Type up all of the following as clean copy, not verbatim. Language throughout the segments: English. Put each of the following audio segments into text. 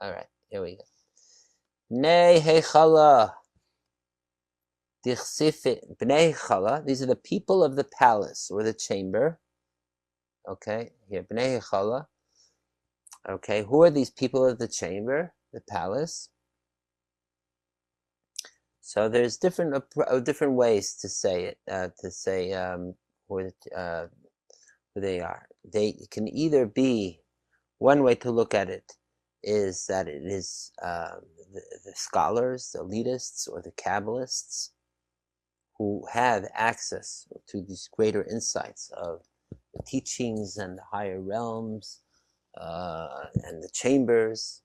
All right, here we go. Bnei Heichala. Bnei Heichala. These are the people of the palace or the chamber. Okay, here, Bnei Heichala. Okay, who are these people of the chamber, the palace? So there's different ways to say it. Who they are. They can either be, one way to look at it is that it is the scholars, the elitists, or the Kabbalists who have access to these greater insights of the teachings and the higher realms and the chambers.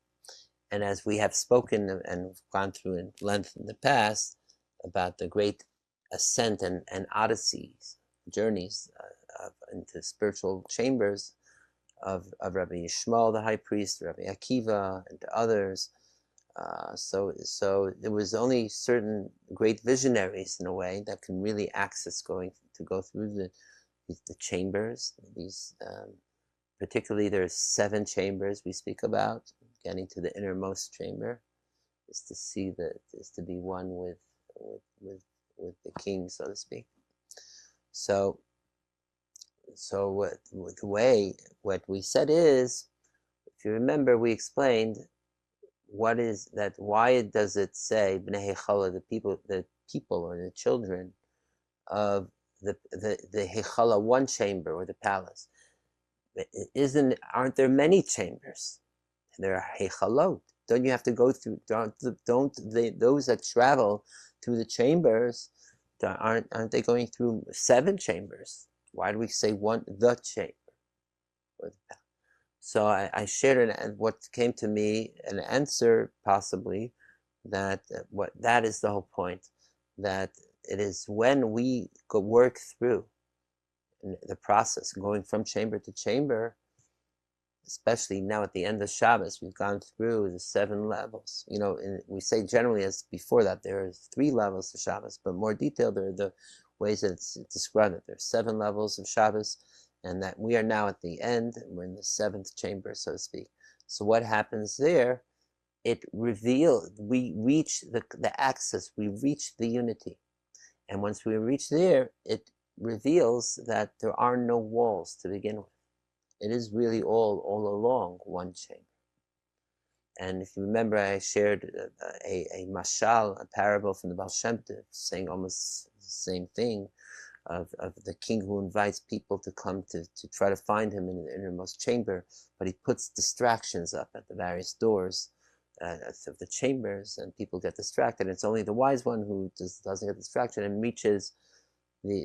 And as we have spoken and gone through in length in the past about the great ascent and odysseys, journeys into spiritual chambers of Rabbi Yishmael, the high priest, Rabbi Akiva, and others. So there was only certain great visionaries in a way that can really access go through the chambers. These particularly there's 7 chambers we speak about. Getting to the innermost chamber is to be one with the king, so to speak. So what we said is, if you remember, we explained what is that. Why does it say Bnei Heichala, the people or the children of the Heichala, one chamber or the palace? Aren't there many chambers? There are Heichalot. Don't you have to go through? Those that travel through the chambers, aren't they going through 7 chambers? Why do we say one, the chamber? So I shared what came to me, an answer possibly, that that is the whole point, that it is when we work through the process, going from chamber to chamber, especially now at the end of Shabbos, we've gone through the 7 levels. We say generally, as before that, there are 3 levels to Shabbos, but more detailed, there are the ways that it's described that there are 7 levels of Shabbos, and that we are now at the end, we're in the 7th chamber, so to speak. So what happens there? We reach the access, we reach the unity. And once we reach there, it reveals that there are no walls to begin with. It is really all along one chamber. And if you remember, I shared a mashal, a parable from the Baal Shem Tov, saying almost the same thing, of the king who invites people to come to try to find him in the innermost chamber, but he puts distractions up at the various doors of the chambers, and people get distracted. It's only the wise one who doesn't get distracted and reaches the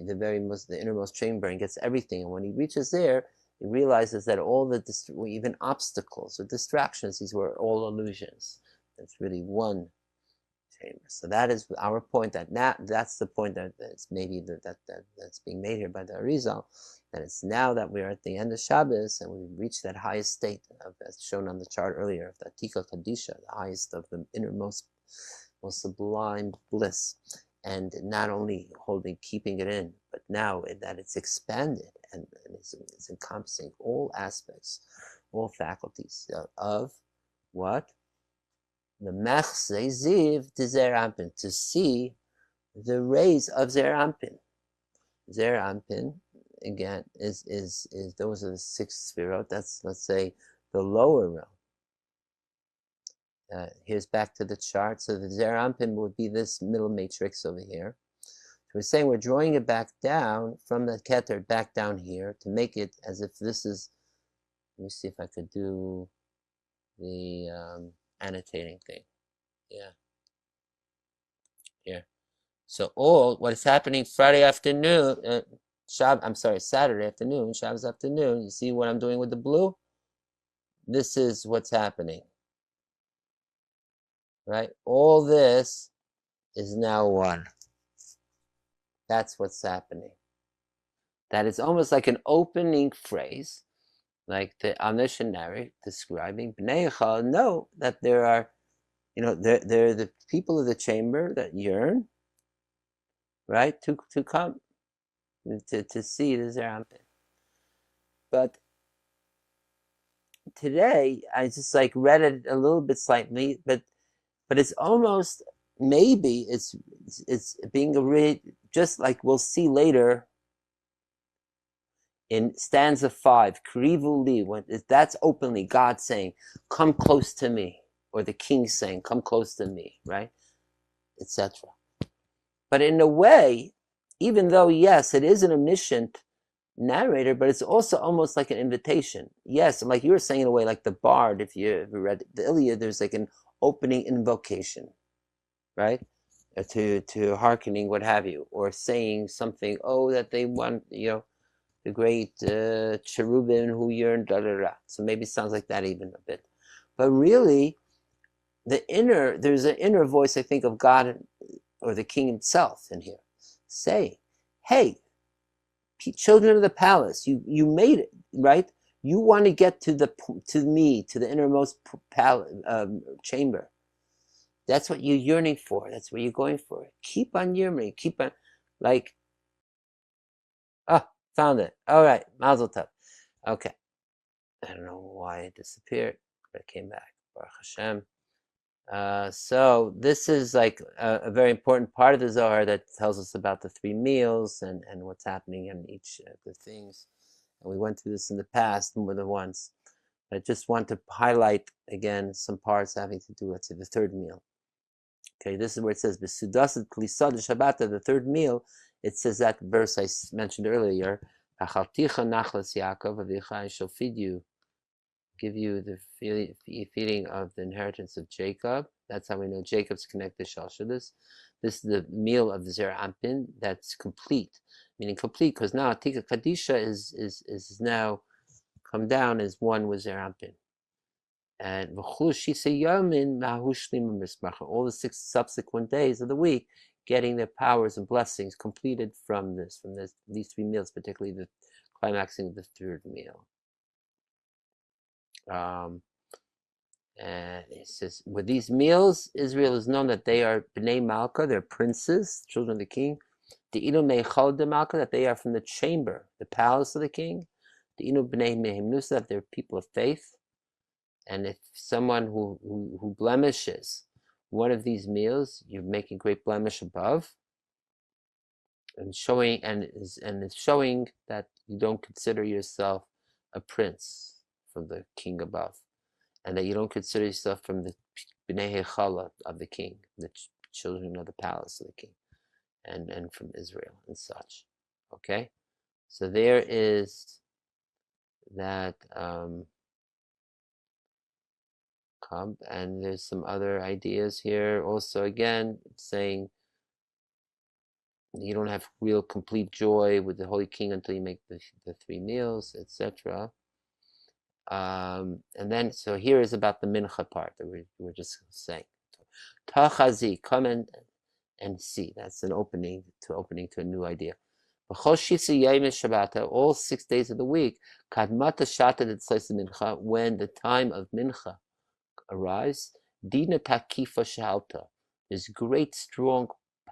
innermost chamber and gets everything. And when he reaches there, he realizes that all the even obstacles or distractions, these were all illusions. It's really one chamber. So that is our point. That's the point that's maybe that's being made here by the Arizal, that it's now that we are at the end of Shabbos and we've reached that highest state as shown on the chart earlier, of the Tika Kadisha, the highest of the innermost, most sublime bliss, and not only keeping it in, but now that it's expanded and it's encompassing all aspects, all faculties of what? The Mechse Ziv de Zer Anpin, to see the rays of Zer Anpin. Zer Anpin, again, is those are the 6 sefirot. That's, let's say, the lower realm. Here's back to the chart. So the Zer Anpin would be this middle matrix over here. So we're saying we're drawing it back down from the Keter back down here to make it as if this is. Let me see if I could do the annotating thing. Yeah. Here. So what is happening Friday afternoon, Saturday afternoon, Shabbos afternoon, you see what I'm doing with the blue? This is what's happening. Right? All this is now one. That's what's happening. That is almost like an opening phrase, like the omniscient describing Bnei Heichala know that there are, they're the people of the chamber that yearn, right, to come, to see the Zer Anpin. But today I just like read it a little bit slightly, but it's almost, maybe it's being just like we'll see later in stanza 5, Krivu Li, when that's openly God saying, come close to me, or the king saying, come close to me, right? Etc. But in a way, even though, yes, it is an omniscient narrator, but it's also almost like an invitation. Yes, like you were saying in a way, like the bard, if you ever read the Iliad, there's like an opening invocation, right? To hearkening, what have you, or saying something, that they want, the great cherubim who yearn, da da da. So maybe it sounds like that even a bit. But really, there's an inner voice, I think, of God or the king himself in here, saying, hey, children of the palace, you made it, right? You want to get to me, to the innermost chamber. That's what you're yearning for. That's what you're going for. Keep on yearning. Keep on, like, found it. All right, Mazel Tov. Okay. I don't know why it disappeared, but it came back. Baruch Hashem. So this is like a very important part of the Zohar that tells us about the 3 meals and what's happening in each of the things. And we went through this in the past more than once. I just want to highlight again some parts having to do, let's say, the 3rd meal. Okay, this is where it says, "B'sudaset klisad Shabbata," the 3rd meal. It says that verse I mentioned earlier, "Achalticha nachlas Yaakov avicha," I shall feed you, give you the feeding of the inheritance of Jacob. That's how we know Jacob's connected to Shalshadas. This is the meal of the Zer Ampin that's complete, meaning complete, because now Tika Kadisha is now come down as one with Zer Ampin. And all the 6 subsequent days of the week, getting their powers and blessings completed from these 3 meals, particularly the climaxing of the 3rd meal. And it says, with these meals, Israel is known that they are Bnei Malka, they're princes, children of the king. The Bnei Heichala, that they are from the chamber, the palace of the king. The Bnei Mehemnusa, that they're people of faith. And if someone who blemishes one of these meals, you make a great blemish above, and showing it's showing that you don't consider yourself a prince from the king above, and that you don't consider yourself from the Bnei Heichala of the king, the children of the palace of the king, and from Israel and such. Okay, so there is that. And there's some other ideas here also, again saying you don't have real complete joy with the Holy King until you make the 3 meals, etc. And then, so here is about the mincha part that we were just saying. Tachazi, come and see. That's an opening to a new idea. All 6 days of the week, kadmata shata mincha, when the time of mincha arrives, Dina Takifa Shalta, this great strong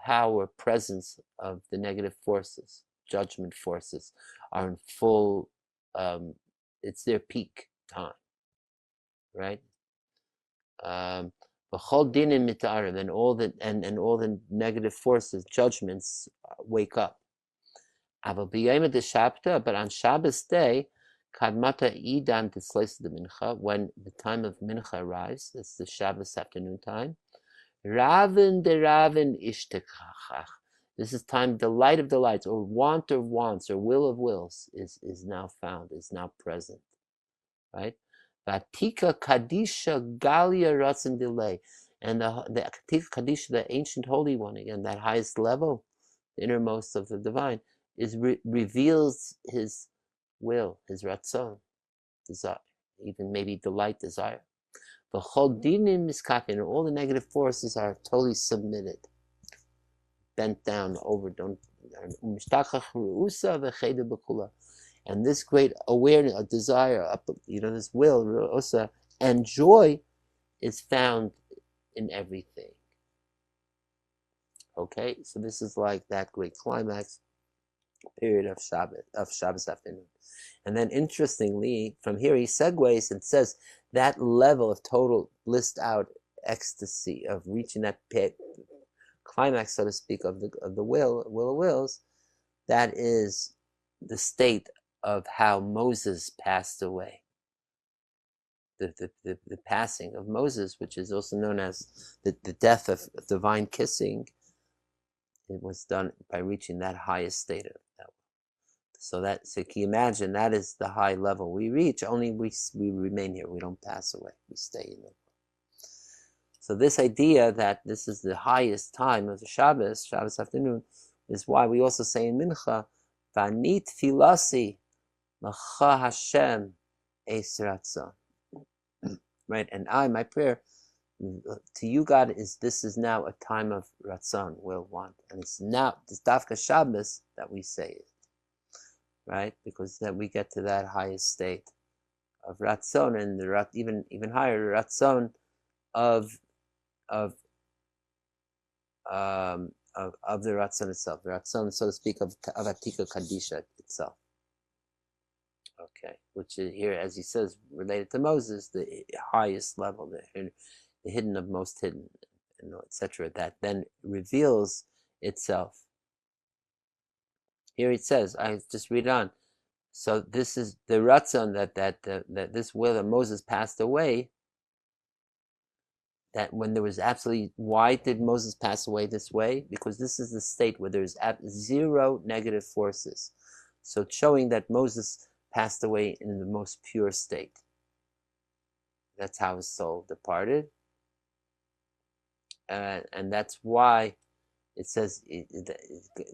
power presence of the negative forces, judgment forces, are in full, it's their peak time, right? And all the negative forces, judgments, wake up. But on Shabbos day, Kadmata Idan Titzleis the Mincha, when the time of Mincha arrives, that's the Shabbos afternoon time. Ravin de Ravin Ishtekachach. This is time, delight of delights, or want of wants, or will of wills, is now found, is now present. Right? Vatika Kadisha Galia Ratzin delay. And the Tika Kadisha, the ancient holy one, again, that highest level, the innermost of the divine, reveals his will, his ratzon, desire, even maybe delight, desire. The chodinim miskapin, and all the negative forces are totally submitted, bent down, over, and this great awareness, a desire, this will, and joy is found in everything. Okay, so this is like that great climax period of Shabbos afternoon. And then interestingly, from here he segues and says that level of total blissed out ecstasy of reaching that climax, so to speak, of the will of wills, that is the state of how Moses passed away. The passing of Moses, which is also known as the death of divine kissing, it was done by reaching that highest state of that. So can you imagine, that is the high level we reach, only we remain here, we don't pass away, we stay in it. So this idea that this is the highest time of the Shabbos afternoon, is why we also say in Mincha, Vanit filasi l'cha Hashem es ratzon. Right, and my prayer to you, God, this is now a time of ratzon, will, want, and it's now this Dafka Shabbos that we say it, right? Because that we get to that highest state of ratzon, and the even higher ratzon of the ratzon itself, the ratzon, so to speak, of Atika Kadisha itself. Okay, which is here, as he says, related to Moses, the highest level, the hidden of most hidden, etc. That then reveals itself. Here it says, I just read on. So this is the ratzon that this will that Moses passed away. That when there was absolutely, why did Moses pass away this way? Because this is the state where there's zero negative forces. So it's showing that Moses passed away in the most pure state. That's how his soul departed. And that's why it says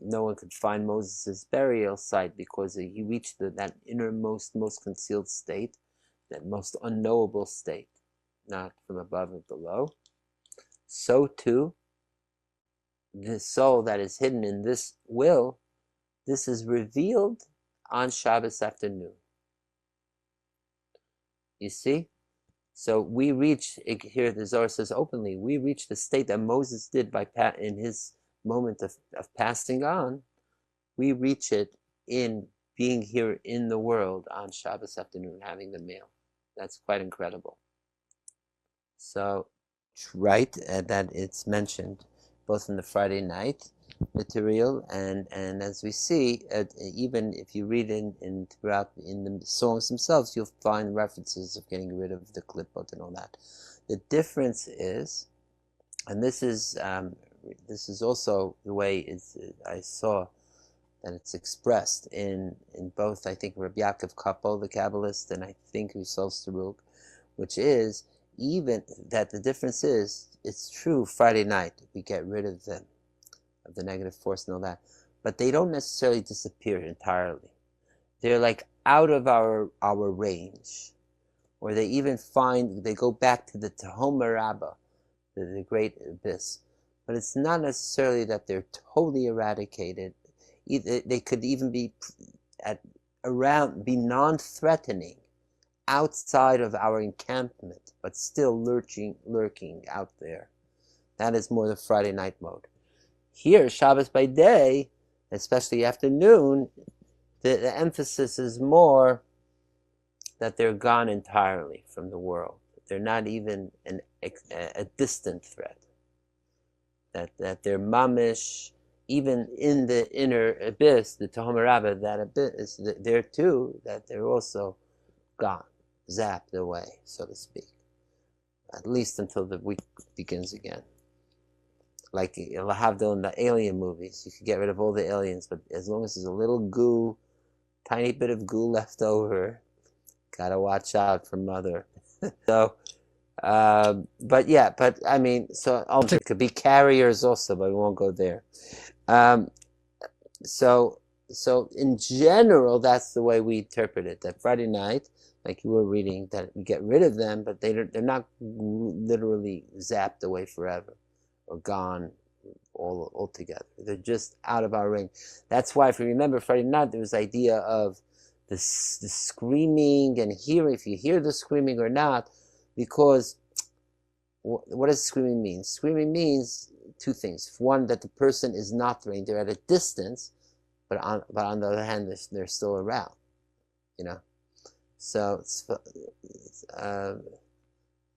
no one could find Moses' burial site, because he reached that innermost, most concealed state, that most unknowable state, not from above and below. So too, the soul that is hidden in this will, this is revealed on Shabbos afternoon. You see? So we reach, here the Zohar says openly, we reach the state that Moses did in his moment of passing on. We reach it in being here in the world on Shabbos afternoon, having the meal. That's quite incredible. So, right, that it's mentioned both in the Friday night material and as we see, even if you read throughout in the songs themselves, you'll find references of getting rid of the klippot and all that. The difference is, and this is also the way I saw that it's expressed in both, I think, Rabbi Yaakov Kapo, the Kabbalist, and I think Yisrael Staruk, which is even that the difference is, it's true Friday night we get rid of them, of the negative force and all that, but they don't necessarily disappear entirely. They're like out of our range, or they go back to the Tehom Rabbah, the great abyss. But it's not necessarily that they're totally eradicated. They could even be be non-threatening outside of our encampment, but still lurking out there. That is more the Friday night mode. Here, Shabbos by day, especially afternoon, the emphasis is more that they're gone entirely from the world. They're not even a distant threat. That they're mamish, even in the inner abyss, the Tehom Rabbah, that abyss, there too, that they're also gone, zapped away, so to speak. At least until the week begins again. Like Lahavdil in the alien movies, you could get rid of all the aliens, but as long as there's a little goo, tiny bit of goo left over, gotta watch out for Mother. So, but I mean, so it could be carriers also, but we won't go there. So in general, that's the way we interpret it. That Friday night, like you were reading, that we get rid of them, but they're not literally zapped away forever or gone altogether. They're just out of our range. That's why, if you remember Friday night, there was the idea of the screaming and if you hear the screaming or not, because what does screaming mean? Screaming means two things. One, that the person is not threatened, they're at a distance, but on the other hand, they're still around, So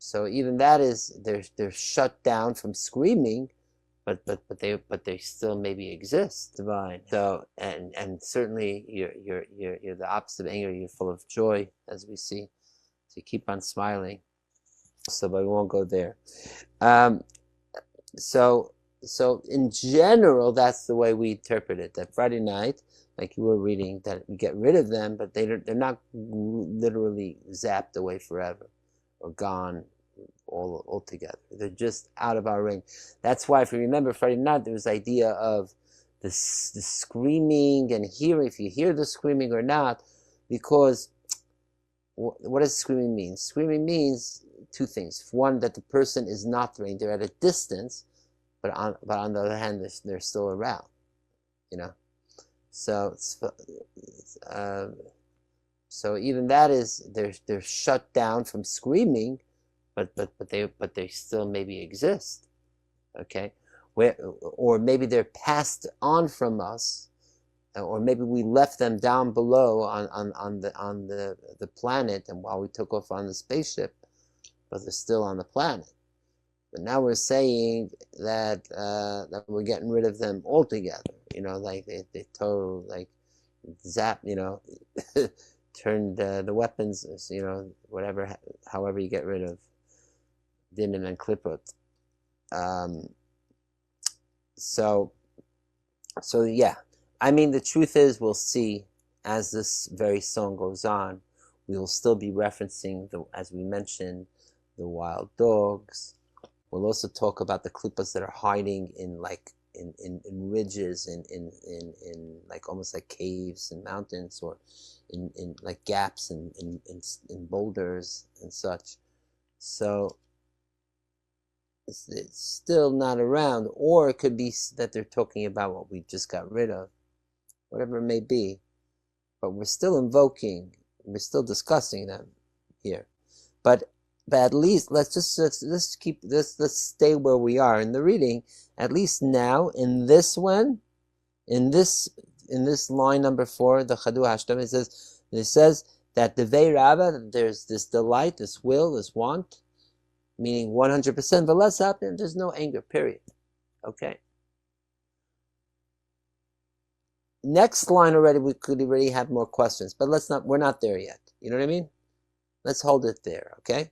so even that is they're shut down from screaming, but they still maybe exist, divine. So and certainly you're the opposite of anger. You're full of joy, as we see. So you keep on smiling. So, but we won't go there. So in general, that's the way we interpret it. That Friday night, like you were reading, that we get rid of them, but they're not literally zapped away forever or gone altogether. They're just out of our range. That's why, if you remember Friday night, there was the idea of the screaming and hearing, if you hear the screaming or not, because what does screaming mean? Screaming means two things. One, that the person is not threatening; they're at a distance, but on the other hand, they're still around. So so even that is they're shut down from screaming, but they still maybe exist. Okay, or maybe they're passed on from us, or maybe we left them down below on the planet, and while we took off on the spaceship, but they're still on the planet. But now we're saying that that we're getting rid of them altogether. Like they totally like zap. Turned the weapons. Whatever, however you get rid of dinim and klipot. So yeah. I mean, the truth is, we'll see as this very song goes on, we will still be referencing as we mentioned, the wild dogs. We'll also talk about the klippas that are hiding in ridges, in like almost like caves and mountains, or in like gaps in boulders and such. So it's still not around, or it could be that they're talking about what we just got rid of, whatever it may be. But we're still invoking, we're still discussing them here. But at least let's stay where we are in the reading. At least now in this one, in this line number 4, the Chadu Hashtam, it says that the Vei Rava, there's this delight, this will, this want, meaning 100%. But let's happen. There's no anger. Period. Okay. Next line already, we could already have more questions, but we're not there yet. You know what I mean? Let's hold it there. Okay.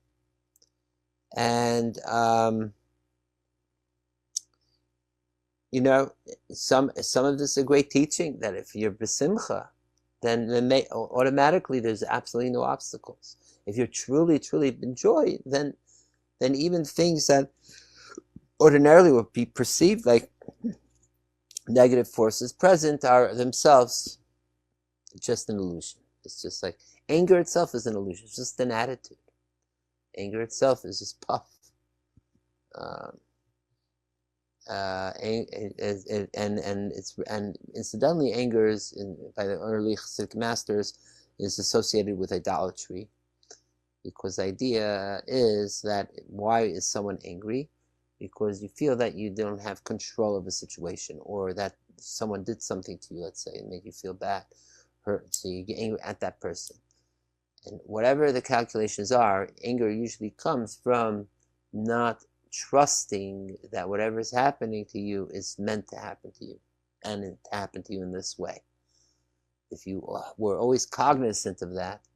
And some of this is a great teaching, that if you're besimcha, then automatically there's absolutely no obstacles. If you're truly enjoy, then even things that ordinarily would be perceived like negative forces present are themselves just an illusion. It's just like anger itself is an illusion. It's just an attitude. Anger itself is just puff. And incidentally, anger is, by the early Chassidic masters, is associated with idolatry, because the idea is that why is someone angry? Because you feel that you don't have control of a situation, or that someone did something to you, let's say, and make you feel bad, hurt, so you get angry at that person. And whatever the calculations are, anger usually comes from not trusting that whatever is happening to you is meant to happen to you, and it happened to you in this way. If you were always cognizant of that,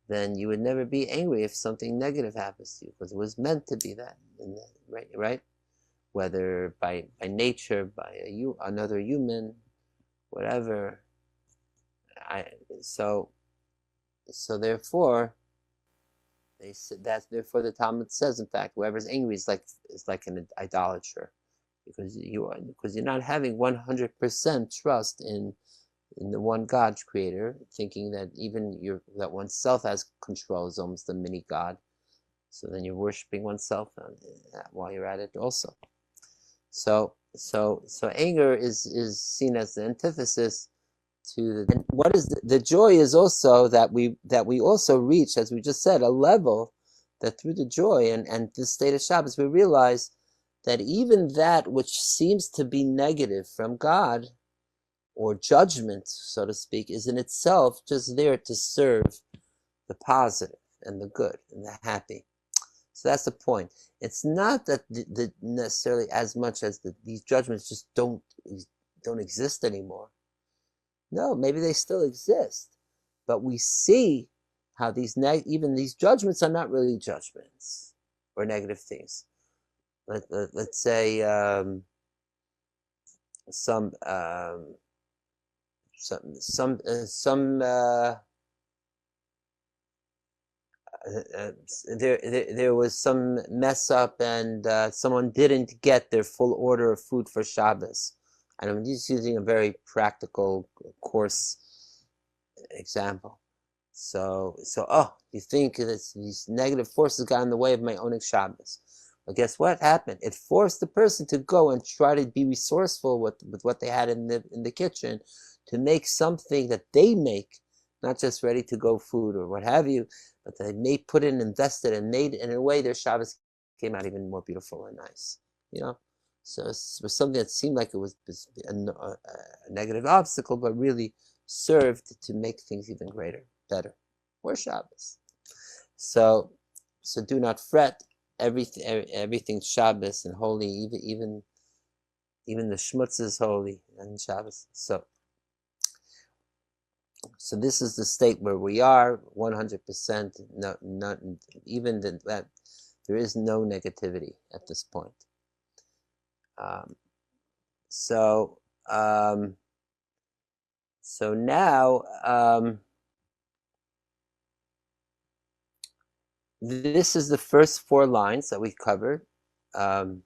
then you would never be angry if something negative happens to you, because it was meant to be that, right? Whether by nature, by another human, whatever. So therefore, therefore the Talmud says, in fact, whoever's angry is like an idolater, because you're not having 100% trust in the one God creator, thinking that even that oneself has control is almost a mini God. So then you're worshiping oneself while you're at it also. So anger is seen as the antithesis to and what is the joy is also that we also reach, as we just said, a level that through the joy and this state of Shabbos, we realize that even that which seems to be negative from God or judgment, so to speak, is in itself just there to serve the positive and the good and the happy. So that's the point. It's not that necessarily as much as these judgments just don't exist anymore. No, maybe they still exist, but we see how even these judgments are not really judgments or negative things. Let's say some there was some mess up and someone didn't get their full order of food for Shabbos. And I'm just using a very practical, coarse example. So, you think that these negative forces got in the way of my owning Shabbos. But guess what happened? It forced the person to go and try to be resourceful with what they had in the kitchen to make something that they make, not just ready to go food or what have you, but they put in, invested, and made, and in a way their Shabbos came out even more beautiful and nice. So it was something that seemed like it was a negative obstacle, but really served to make things even greater, better, or Shabbos. So do not fret. Everything's Shabbos and holy. Even the schmutz is holy and Shabbos. So this is the state where we are, 100%. Not even that. There is no negativity at this point. So now this is the first 4 lines that we covered. The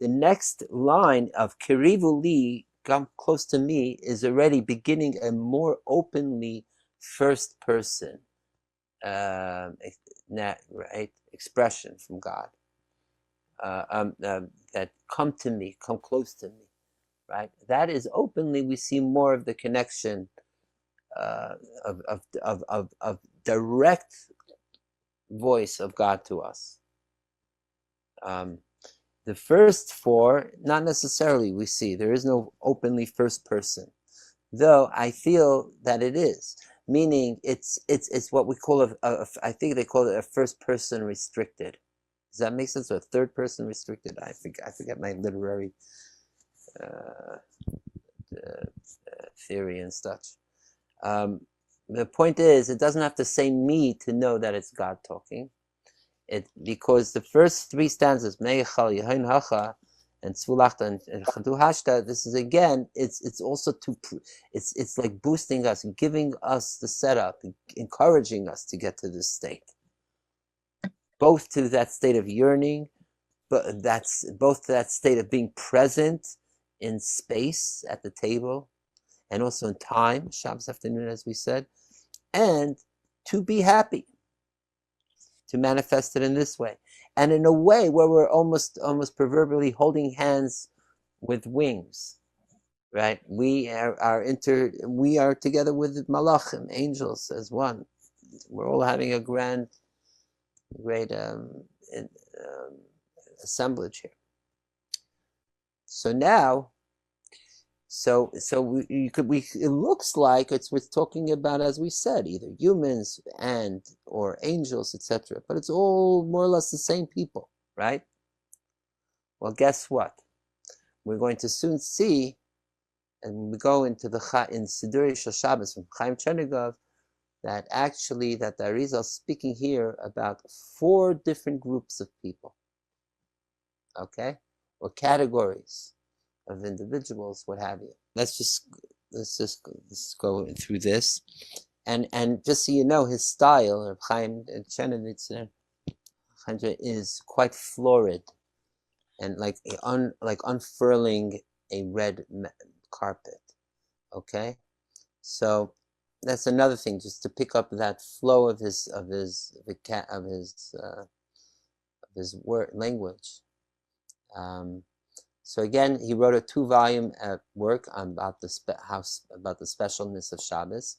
next line of Kirivu li, come close to me, is already beginning a more openly first person expression from God. That come to me, come close to me, right? That is openly. We see more of the connection of direct voice of God to us. The first 4, not necessarily. We see there is no openly first person, though I feel that it is. Meaning it's what we call I think they call it a first person restricted. Does that make sense? Or a third person restricted? I forget my literary theory and such. The point is, it doesn't have to say me to know that it's God talking. Because the first 3 stanzas, Bnei Heichala, and Tzvulachta and Chadu Hashta, this is again, it's also it's like boosting us, giving us the setup, encouraging us to get to this state, both to that state of yearning, but both to that state of being present in space at the table, and also in time, Shabbos afternoon, as we said, and to be happy, to manifest it in this way, and in a way where we're almost proverbially holding hands with wings, right? We are together with malachim, angels, as one. We're all having a great assemblage here. So now, it looks like we're talking about, as we said, either humans or angels, etc. But it's all more or less the same people, right? Well, guess what? We're going to soon see, and we go into in Siduri Shel Shabbos from Chaim Chernigov, that actually the Arizal is speaking here about 4 different groups of people, okay, or categories of individuals, what have you. Let's just go through this, and just so you know, his style of Chaim Chernigov is quite florid, and like unfurling a red carpet. Okay, so that's another thing, just to pick up that flow of his word language. So again, he wrote a 2-volume work about the specialness of Shabbos,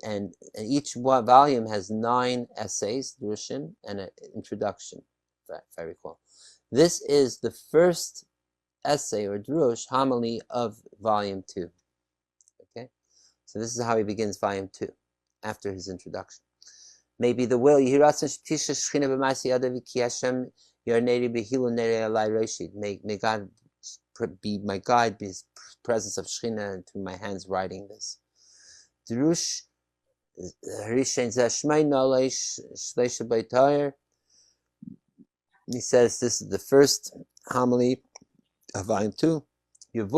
and each volume has 9 essays, drushim, and an introduction I recall. This is the first essay or drush homily of volume 2. Okay, so this is how he begins volume 2 after his introduction. Maybe the will may God be my guide, be his presence of Shechina into my hands writing this. Drush he says this is the first homily of volume 2. This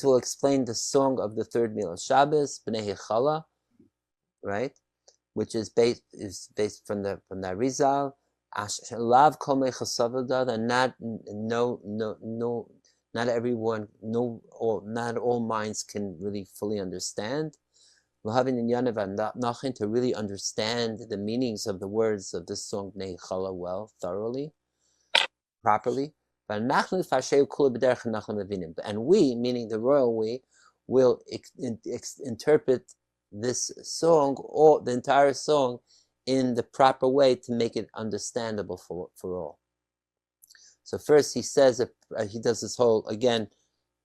will explain the song of the third meal of Shabbos, Bnei Heichala, right? Which is based from the Rizal. And not everyone, not all minds can really fully understand. To really understand the meanings of the words of this song Bnei Heichala well, thoroughly, properly. And we, meaning the royal we, will interpret this song, or the entire song, in the proper way to make it understandable for all. So first he says that he does this whole, again,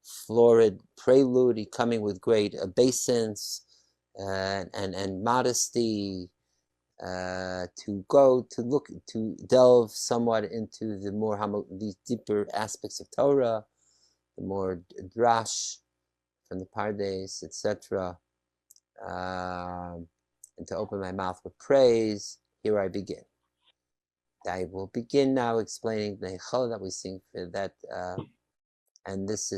florid prelude, he coming with great obeisance and modesty, to delve somewhat into the more these deeper aspects of Torah, the more drash from the Pardes, etc., and to open my mouth with praise. Here I begin. I will begin now explaining the Heichala that we sing for that, and this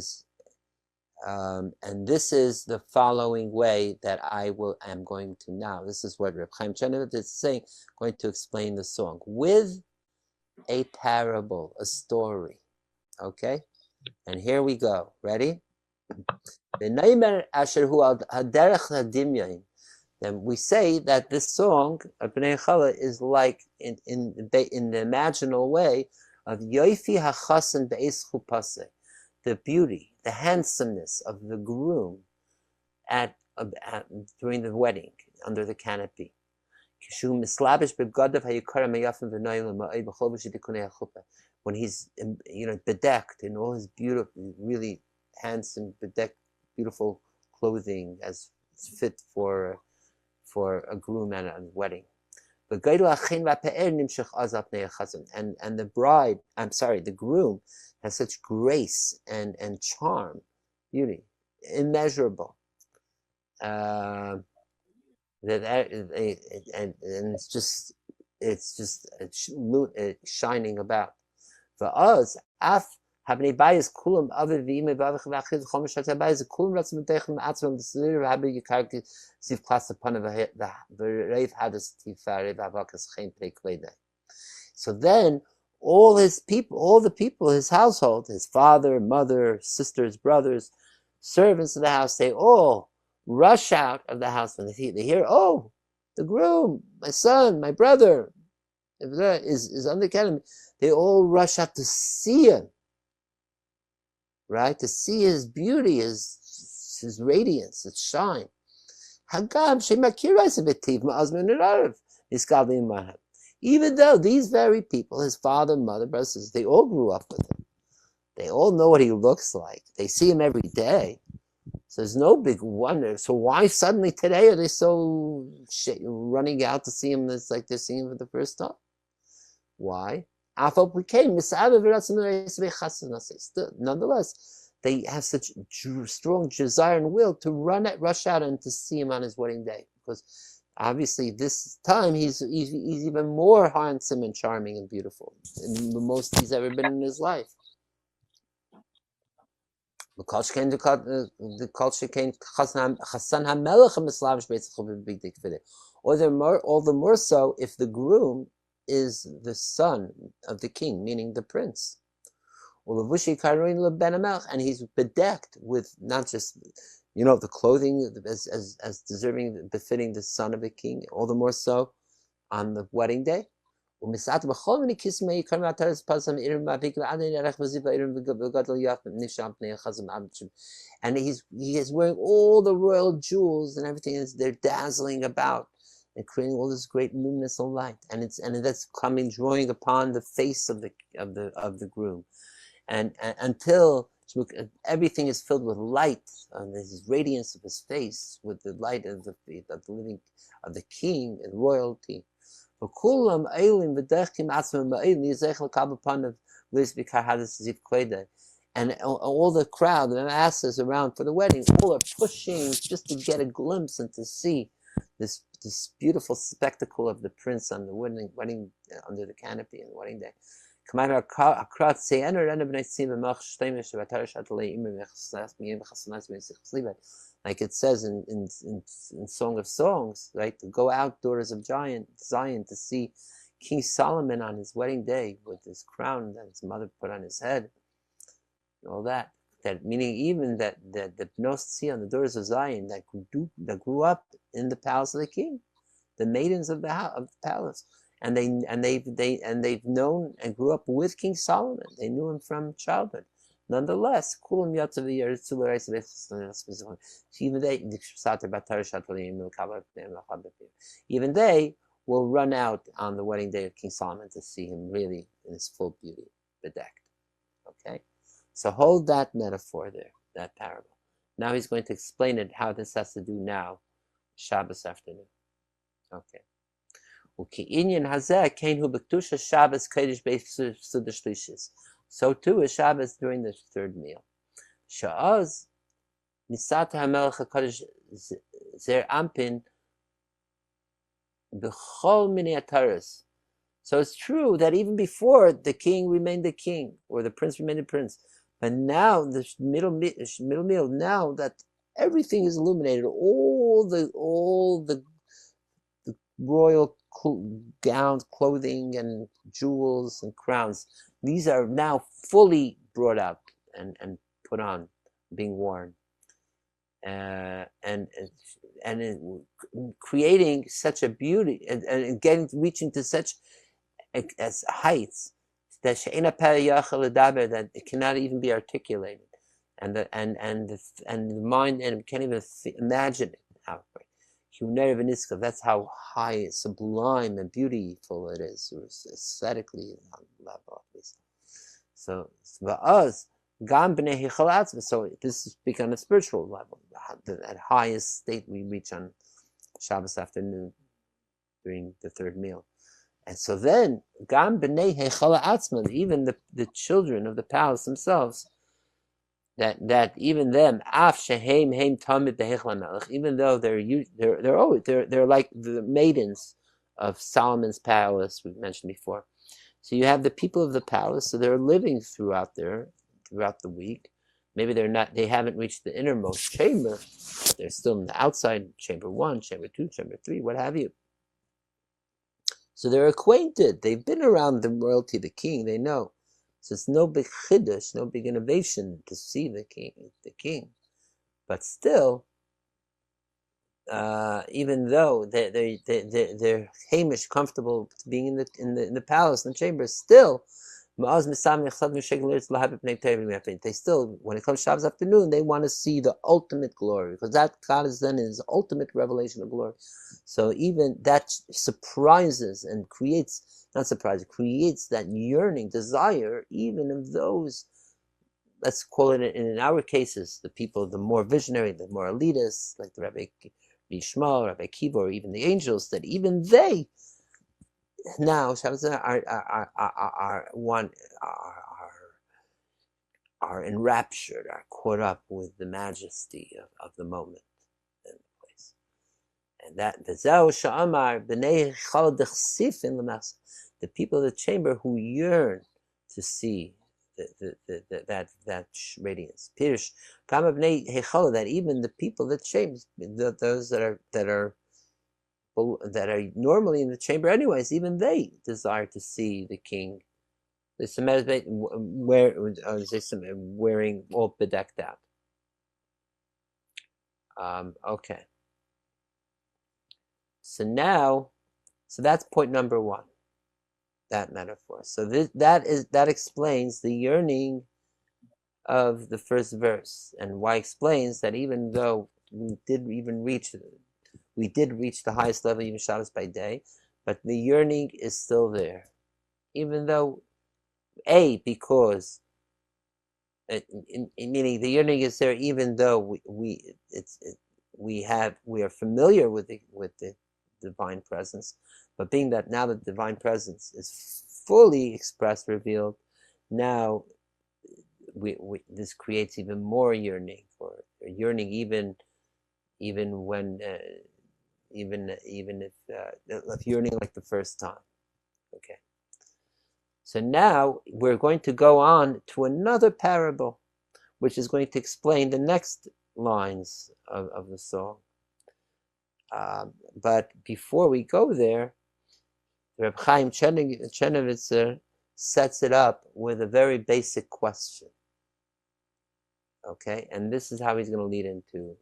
is the following way that am going to now. This is what Reb Chaim Chernovitz is saying. Going to explain the song with a parable, a story. Okay, and here we go. Ready? Then we say that this song of Bnei Heichala is like in the imaginal way of Yoifi HaChasan Be'ez Chupaseh, the beauty, the handsomeness of the groom during the wedding under the canopy. When he's bedecked in all his beautiful, really handsome, bedecked, beautiful clothing as fit for a groom and a wedding. And the groom has such grace and charm, beauty, immeasurable. And it's just shining about. For us, Habnei Bayis kulam aviv v'imei v'avich v'chomish hatzei bayis kulam ratzim v'teichem atzvam d'seder v'habi yikarki siv klas upon v'reiv hadas tifare v'avakas chen pei kledei. So then all the people, his household, his father, mother, sisters, brothers, servants of the house, they all rush out of the house when they hear, oh, the groom, my son, my brother, is on the academy. They all rush out to see him. Right? To see his beauty, his radiance, his shine. Even though these very people, his father, mother, brothers, sisters, they all grew up with him. They all know what he looks like. They see him every day. So there's no big wonder. So why suddenly today are they so running out to see him? It's like they're seeing him for the first time. Why? Nonetheless, they have such strong desire and will to rush out and to see him on his wedding day, because obviously this time he's even more handsome and charming and beautiful, and the most he's ever been in his life. All the more so if the groom is the son of the king, meaning the prince. And he's bedecked with not just, the clothing as deserving, befitting the son of a king, all the more so on the wedding day. And he's wearing all the royal jewels and everything. They're dazzling about. and creating all this great luminous light, and that's coming, drawing upon the face of the groom, and until everything is filled with light, and this radiance of his face with the light of the living of the king and royalty. And all the crowd, the masses around for the wedding, all are pushing just to get a glimpse and to see this beautiful spectacle of the prince on the wedding under the canopy on the wedding day. Like it says in Song of Songs, right? To go outdoors of Zion to see King Solomon on his wedding day with his crown that his mother put on his head, and all that. That meaning even that the Bnos Tzia on the doors of Zion that grew up in the palace of the king, the maidens of the palace, and they've known and grew up with King Solomon. They knew him from childhood. Nonetheless, even they will run out on the wedding day of King Solomon to see him really in his full beauty, bedecked. Okay, so hold that metaphor there, that parable. Now he's going to explain it, how this has to do now, Shabbos afternoon. Okay. So too is Shabbos during the third meal. Sha'az nisat ha'melech hakadosh zer ampin b'chol minei ataros. So it's true that even before the king remained the king, or the prince remained the prince, but now the middle meal, now that everything is illuminated, all the royal gowns, clothing, and jewels and crowns, these are now fully brought out and put on, being worn, and creating such a beauty and reaching to such as heights that that it cannot even be articulated, and the mind and can't even imagine it. That's how high, sublime, and beautiful it is, aesthetically on level at least. So for us, Bnei Heichala, so this is speaking on a spiritual level, at highest state we reach on Shabbos afternoon during the third meal. And so then, Bnei Heichala, even the children of the palace themselves, that even them, even though they're like the maidens of Solomon's palace we mentioned before. So you have the people of the palace, so they're living throughout the week. Maybe they haven't reached the innermost chamber. They're still in the outside chamber 1, chamber 2, chamber 3, what have you. So they're acquainted. They've been around the royalty, the king. They know. So it's no big chiddush, no big innovation to see the king. But still, even though they're hamish, comfortable being in the palace, in the chamber, still, they still, when it comes to Shabbos afternoon, they want to see the ultimate glory, because that God is then in his ultimate revelation of glory. So even that surprises and creates that yearning, desire, even of those, let's call it in our cases, the people, the more visionary, the more elitists, like the Rabbi Yishmael, Rabbi Kiva, or even the angels, that even they now Shabbos are enraptured, are caught up with the majesty of the moment and the place. And that the people of the chamber who yearn to see that radiance. Pirush Kama Bnei Heichala, that even the people of the chamber, those that are normally in the chamber anyways, even they desire to see the king. Wearing all bedecked out. Okay. So that's point number 1. That metaphor. So that explains the yearning of the first verse, and why explains that even though we did even reach we did reach the highest level even Shabbos by day, but the yearning is still there, even though because meaning the yearning is there, even though we are familiar with the divine presence, but being that now the divine presence is fully expressed, revealed, now this creates even more yearning, or yearning even when even if yearning like the first time. Okay. So now we're going to go on to another parable, which is going to explain the next lines of the song. But before we go there, Reb Chaim Chernovitzer sets it up with a very basic question. Okay, and this is how he's going to lead into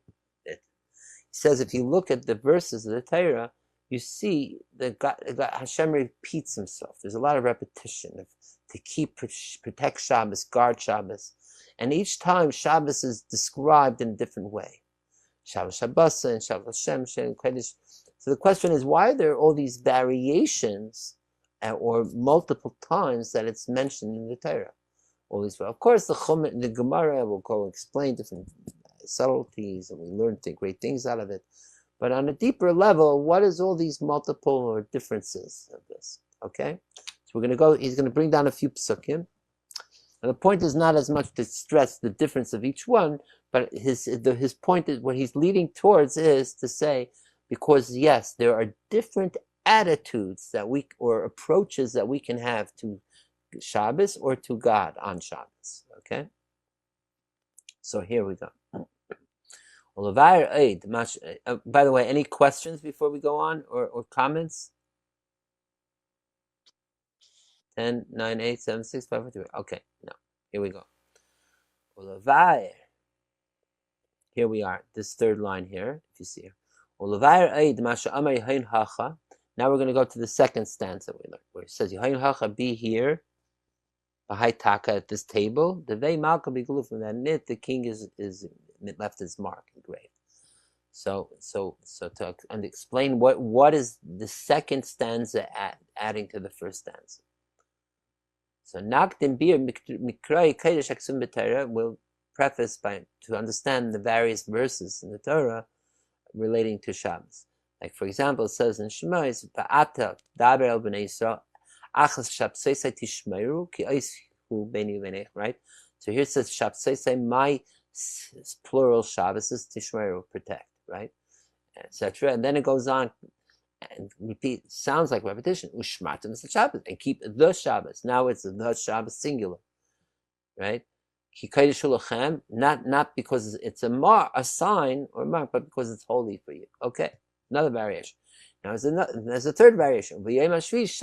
it. He says, if you look at the verses of the Torah, you see that Hashem repeats himself. There's a lot of repetition to protect Shabbos, guard Shabbos. And each time Shabbos is described in a different way. Shabbos Shabbos and Shabbos Hashem, Shem Kodesh. So the question is, why are there all these variations or multiple times that it's mentioned in the Torah? All these, of course, the Gemara will go explain different subtleties, and we learn great things out of it. But on a deeper level, what is all these multiple or differences of this? Okay, so we're going to go. He's going to bring down a few psukim, and the point is not as much to stress the difference of each one, but his point is, what he's leading towards is to say, because yes, there are different attitudes or approaches that we can have to Shabbos or to God on Shabbos. Okay, so here we go. By the way, any questions before we go on, or comments? 10, 9, 8, 7, 6, 5, 4, 3. Okay, no. Here we go. Here we are. This third line here, if you see here. Now we're going to go to the second stanza we learned, where it says, be here, at this table. The Vei Malka be from that knit, the king is left his mark engraved. So to explain what is the second stanza adding to the first stanza. So Nakdim Bir Mikrai Kodesh Aksum B'Torah will preface to understand the various verses in the Torah relating to Shabbos. Like for example, it says in Shema, Va'ata Daber El Bnei Yisrael Achas Shabsesai Tishmeru Ki Oishu Beni Uvenech, right? So here it says Shabsesai, my plural Shabbos is Tishmeru, protect, right? Etc. And then it goes on and repeat, sounds like repetition. Ushmatim is the Shabbos, and keep the Shabbos. Now it's the Shabbos singular, right? Ki Kodesh Lachem, not because it's a sign or mark, but because it's holy for you. Okay, another variation. Now there's a third variation. Now he's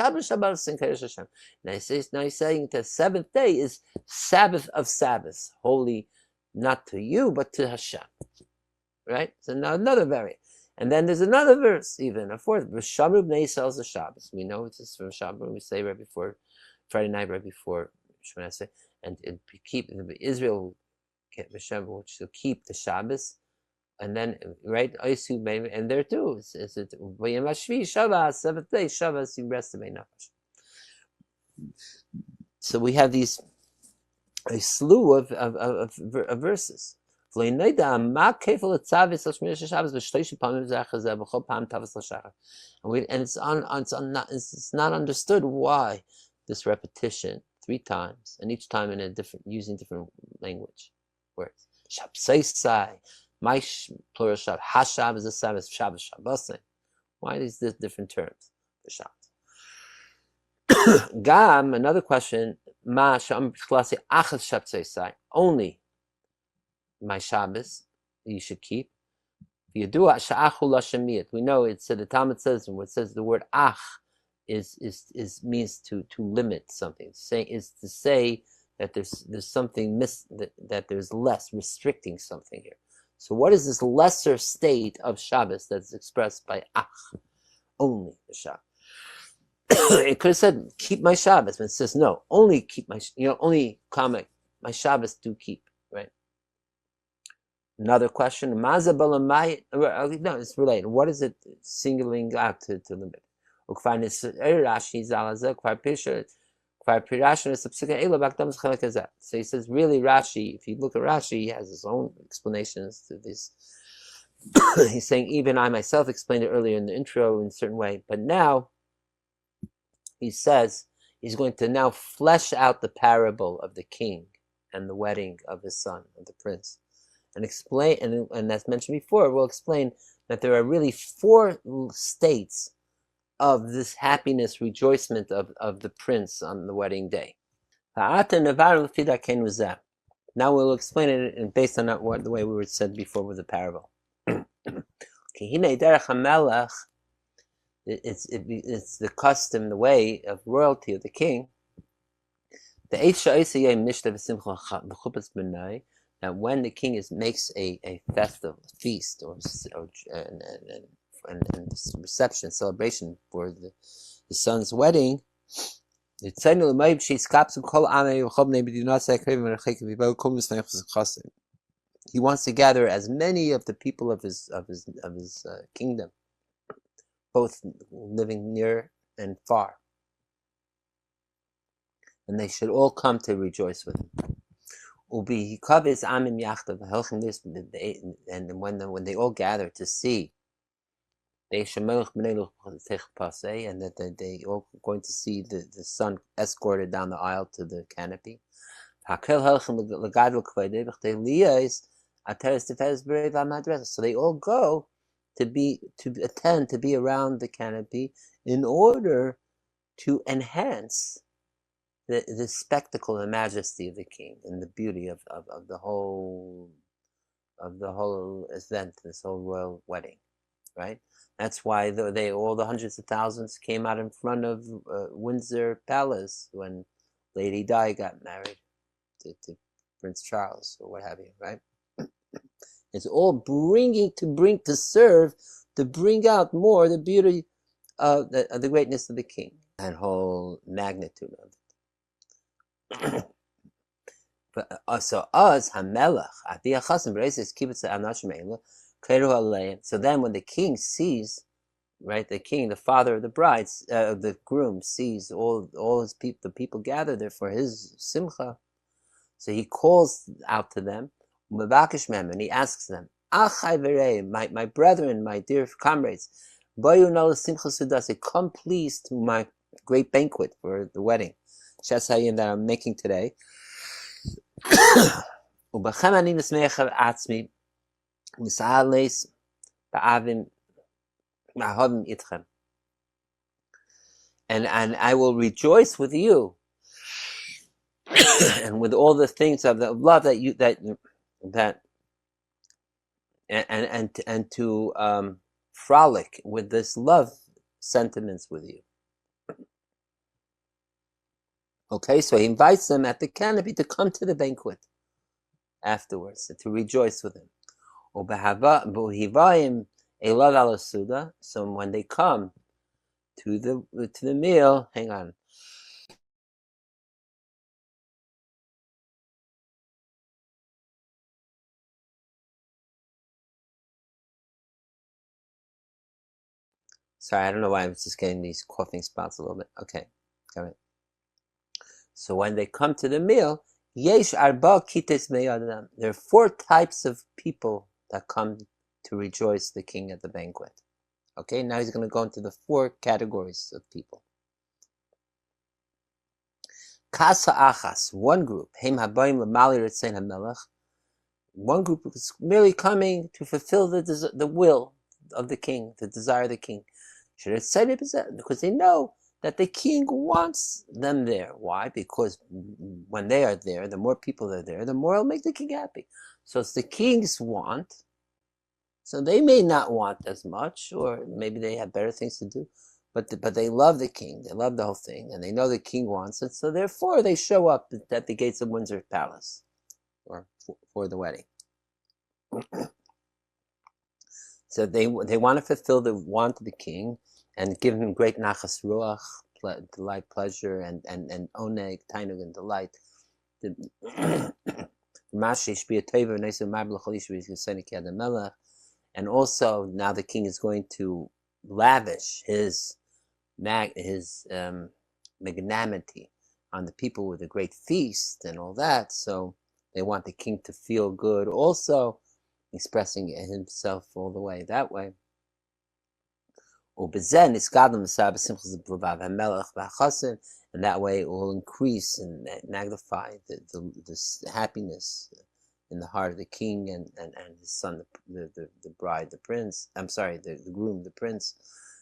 saying the seventh day is Sabbath of Sabbaths, holy not to you, but to Hashem. Right? So now another variant. And then there's another verse, even a fourth. V'shamru b'nei Yisrael is a Shabbos. We know it's from Shabbos. We say right before Friday night, right before Shemona Esrei, and keep Israel, which will keep the Shabbos. And then, right, and there too, is it V'yamashvi Shabbos, seventh day, Shabbos, you rest of nefesh. So we have a slew of verses. And it's not understood why this repetition 3 times, and each time using different language words. Shabsesai, my plural Shabbos. Hashab is a Sabbath. Shabbos, Shabbos. Why these different terms for Shabbos? Gam, another question. Ma sham klasi achas Shabsesai. Only my Shabbos you should keep. We know it said, the Talmud says, when it says the word ach means to limit something. Is to say that there's something that there's less, restricting something here. So what is this lesser state of Shabbos that's expressed by ach? Only the Shabbos. It could have said keep my Shabbos, but it says no, only keep my Shabbos do keep. Another question. Maza balamai. No, it's related. What is it singling out to limit? So he says, really, Rashi, if you look at Rashi, he has his own explanations to this. He's saying, even I myself explained it earlier in the intro in a certain way, but now he says he's going to now flesh out the parable of the king and the wedding of his son, of the prince, and explain, and as mentioned before, we'll explain that there are really 4 states of this happiness, rejoicement of the prince on the wedding day. Now we'll explain it based on the way we were said before with the parable. It's the custom, the way of royalty of the king. That when the king makes a festival, feast, and reception, celebration for the son's wedding, he wants to gather as many of the people of his kingdom, both living near and far, and they should all come to rejoice with him. And when they all gather to see, and that they all going to see the son escorted down the aisle to the canopy. So they all go to be around the canopy in order to enhance the spectacle and majesty of the king and the beauty of the whole event, this whole royal wedding, right? That's why all the hundreds of thousands came out in front of Windsor Palace when Lady Di got married to Prince Charles or what have you, right? It's all bring out more the beauty of the greatness of the king and whole magnitude of it. So then when the king sees, right, the father of the brides, the groom sees all his people, the people gathered there for his simcha, so he calls out to them, and he asks them, my brethren, my dear comrades, come please to my great banquet for the wedding that I'm making today. And I will rejoice with you, and with all the things of the love and to frolic with this love sentiments with you. Okay, so he invites them at the canopy to come to the banquet afterwards, to rejoice with him. So when they come to the meal, hang on. Sorry, I don't know why I was just getting these coughing spots a little bit. Okay, got it. So when they come to the meal, yesh arba kites meyadam. There are 4 types of people that come to rejoice the king at the banquet. Okay, now he's going to go into the 4 categories of people. Kasa achas, one group, heim habayim lamali ritzein hamelech. One group is merely coming to fulfill the will of the king, the desire of the king. Because they know that the king wants them there. Why? Because when they are there, the more people are there, the more it'll make the king happy. So it's the king's want. So they may not want as much, or maybe they have better things to do, but they love the king. They love the whole thing, and they know the king wants it. So therefore, they show up at the gates of Windsor Palace, or for the wedding. So they want to fulfill the want of the king and give him great nachas ruach, delight, pleasure, and oneg, tainug, and delight. And also now the king is going to lavish his magnanimity on the people with a great feast and all that. So they want the king to feel good also, expressing himself all the way that way. And that way it will increase and magnify the happiness in the heart of the king and his son, the bride, the prince. I'm sorry, the groom, the prince.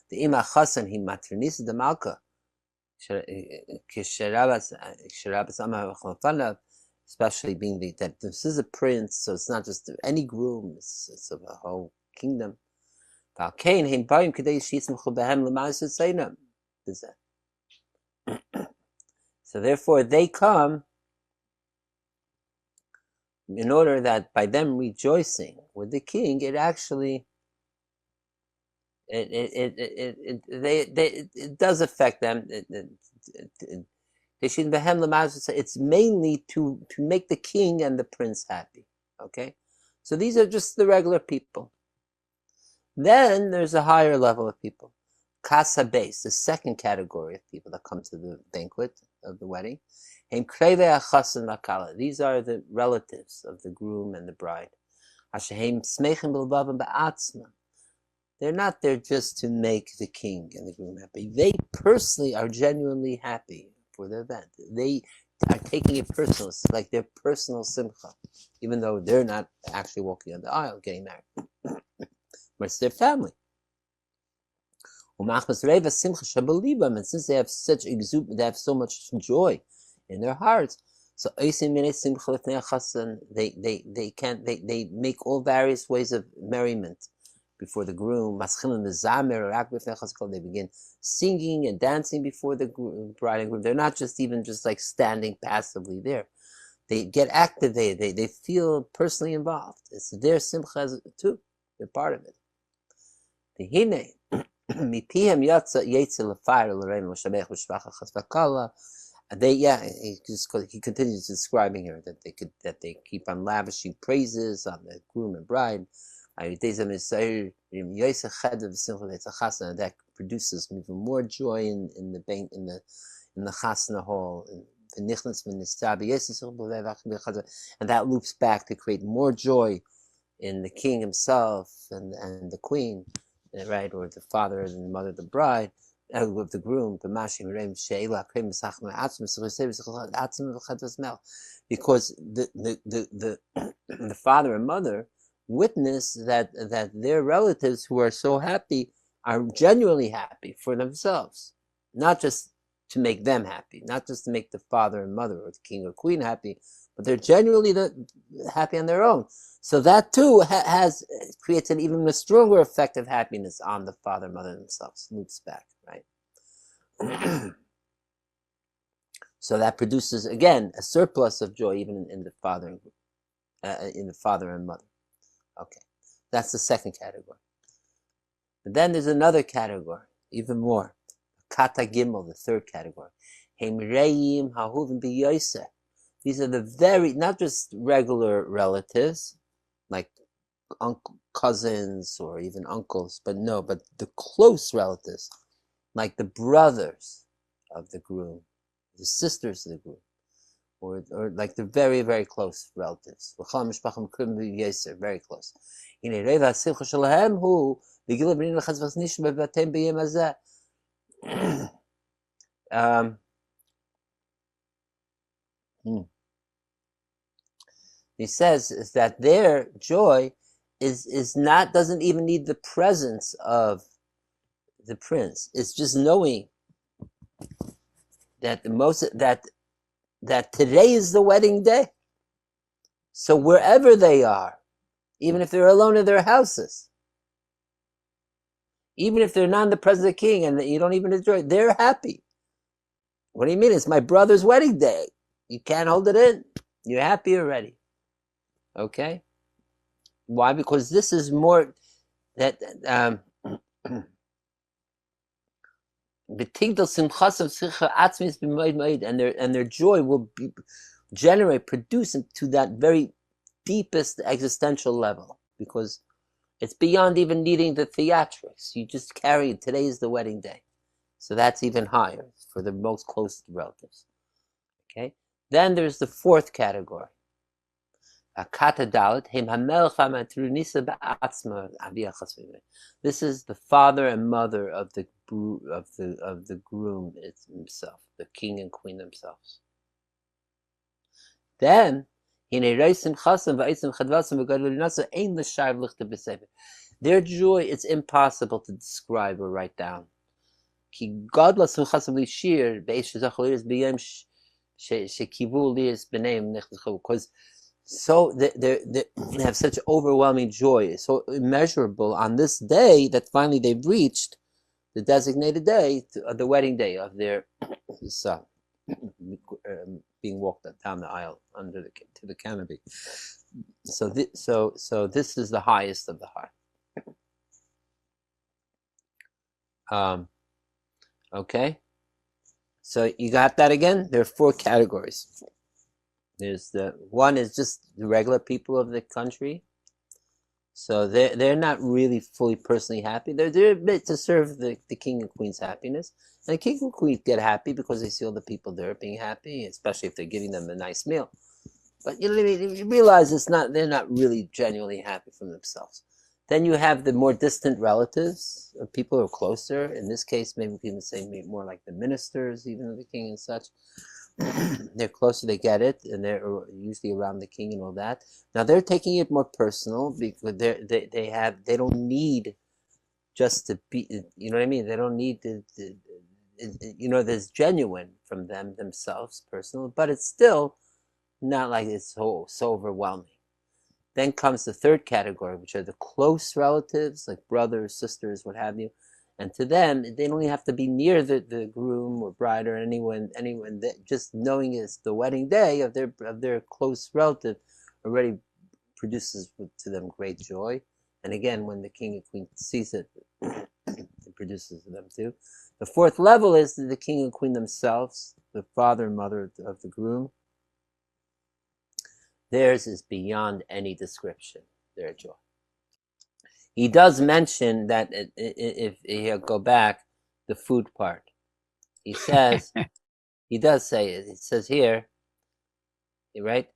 The ima chasan he matrinis the malka, especially being that this is a prince, so it's not just any groom; it's of a whole kingdom. So therefore, they come in order that by them rejoicing with the king, it actually it does affect them. It's mainly to make the king and the prince happy. Okay, so these are just the regular people. Then there's a higher level of people, Kasa base, the second category of people that come to the banquet of the wedding. These are the relatives of the groom and the bride. They're not there just to make the king and the groom happy. They personally are genuinely happy for the event. They are taking it personal. It's like their personal simcha, even though they're not actually walking on the aisle getting married. But it's their family. And since they have such they have so much joy in their hearts, so they make all various ways of merriment before the groom. They begin singing and dancing before the bride and groom. They're not just like standing passively there. They get activated. They feel personally involved. It's their simcha too. They're part of it. He continues describing here that they keep on lavishing praises on the groom and bride. That produces even more joy in the chasna hall, and that loops back to create more joy in the king himself and the queen, right, or the father and the mother of the bride, of the groom, because the father and mother witness that their relatives who are so happy are genuinely happy for themselves, not just to make them happy, not just to make the father and mother or the king or queen happy, but they're genuinely happy on their own. So that too creates an even stronger effect of happiness on the father and mother themselves. Loops back, right? So that produces again a surplus of joy even in the father and mother. Okay, that's the second category. But then there's another category, even more. Kata Gimel, the third category. These are the not just regular relatives, like cousins or even uncles, but the close relatives, like the brothers of the groom, the sisters of the groom, or like the very, very close relatives. Very close. He says is that their joy doesn't even need the presence of the prince. It's just knowing that that today is the wedding day. So wherever they are, even if they're alone in their houses, even if they're not in the presence of the king and you don't even enjoy it, they're happy. What do you mean? It's my brother's wedding day. You can't hold it in. You're happy already. Okay? Why? Because this is more that and their joy will produce into that very deepest existential level, because it's beyond even needing the theatrics. You just carry it. Today is the wedding day. So that's even higher for the most close relatives. Okay? Then there's the fourth category. This is the father and mother of the groom himself, the king and queen themselves. Then their joy is impossible to describe or write down. Because so they have such overwhelming joy, so immeasurable on this day that finally they've reached the designated day, the wedding day of their son, being walked down the aisle to the canopy. So this is the highest of the high. Okay, so you got that again? There are four categories. There's one is just the regular people of the country. So they're not really fully personally happy. They're there to serve the king and queen's happiness. And the king and queen get happy because they see all the people there being happy, especially if they're giving them a nice meal. But you realize they're not really genuinely happy from themselves. Then you have the more distant relatives, or people who are closer. In this case, maybe people say more like the ministers, even of the king and such. They're closer, they get it, and they're usually around the king and all that. Now they're taking it more personal because they don't need just to be, you know what I mean? They don't need to there's genuine from them themselves, personal, but it's still not like it's so overwhelming. Then comes the third category, which are the close relatives, like brothers, sisters, what have you. And to them, they don't even have to be near the groom or bride or anyone that just knowing it's the wedding day of their close relative already produces to them great joy. And again, when the king and queen sees it, it produces to them too. The fourth level is the king and queen themselves, the father and mother of the groom. Theirs is beyond any description, their joy. He does mention that if he'll go back, the food part. He says, he does say it. It says here, right?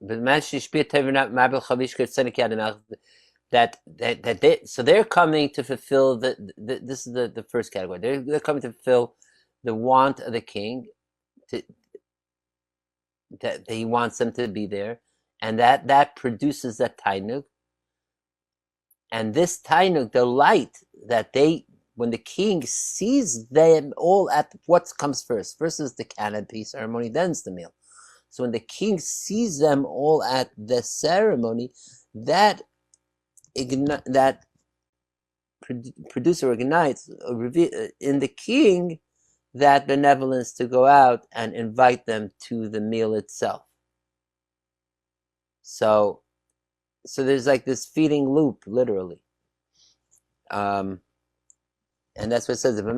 So they're coming to fulfill this is the first category. They're coming to fulfill the want of the king. That he wants them to be there, and that produces that tainug. And this tainug, the light that when the king sees them all at what comes first. First is the canopy ceremony, then's the meal. So when the king sees them all at the ceremony, that producer ignites in the king that benevolence to go out and invite them to the meal itself. So there's like this feeding loop, literally. And that's what it says. Right?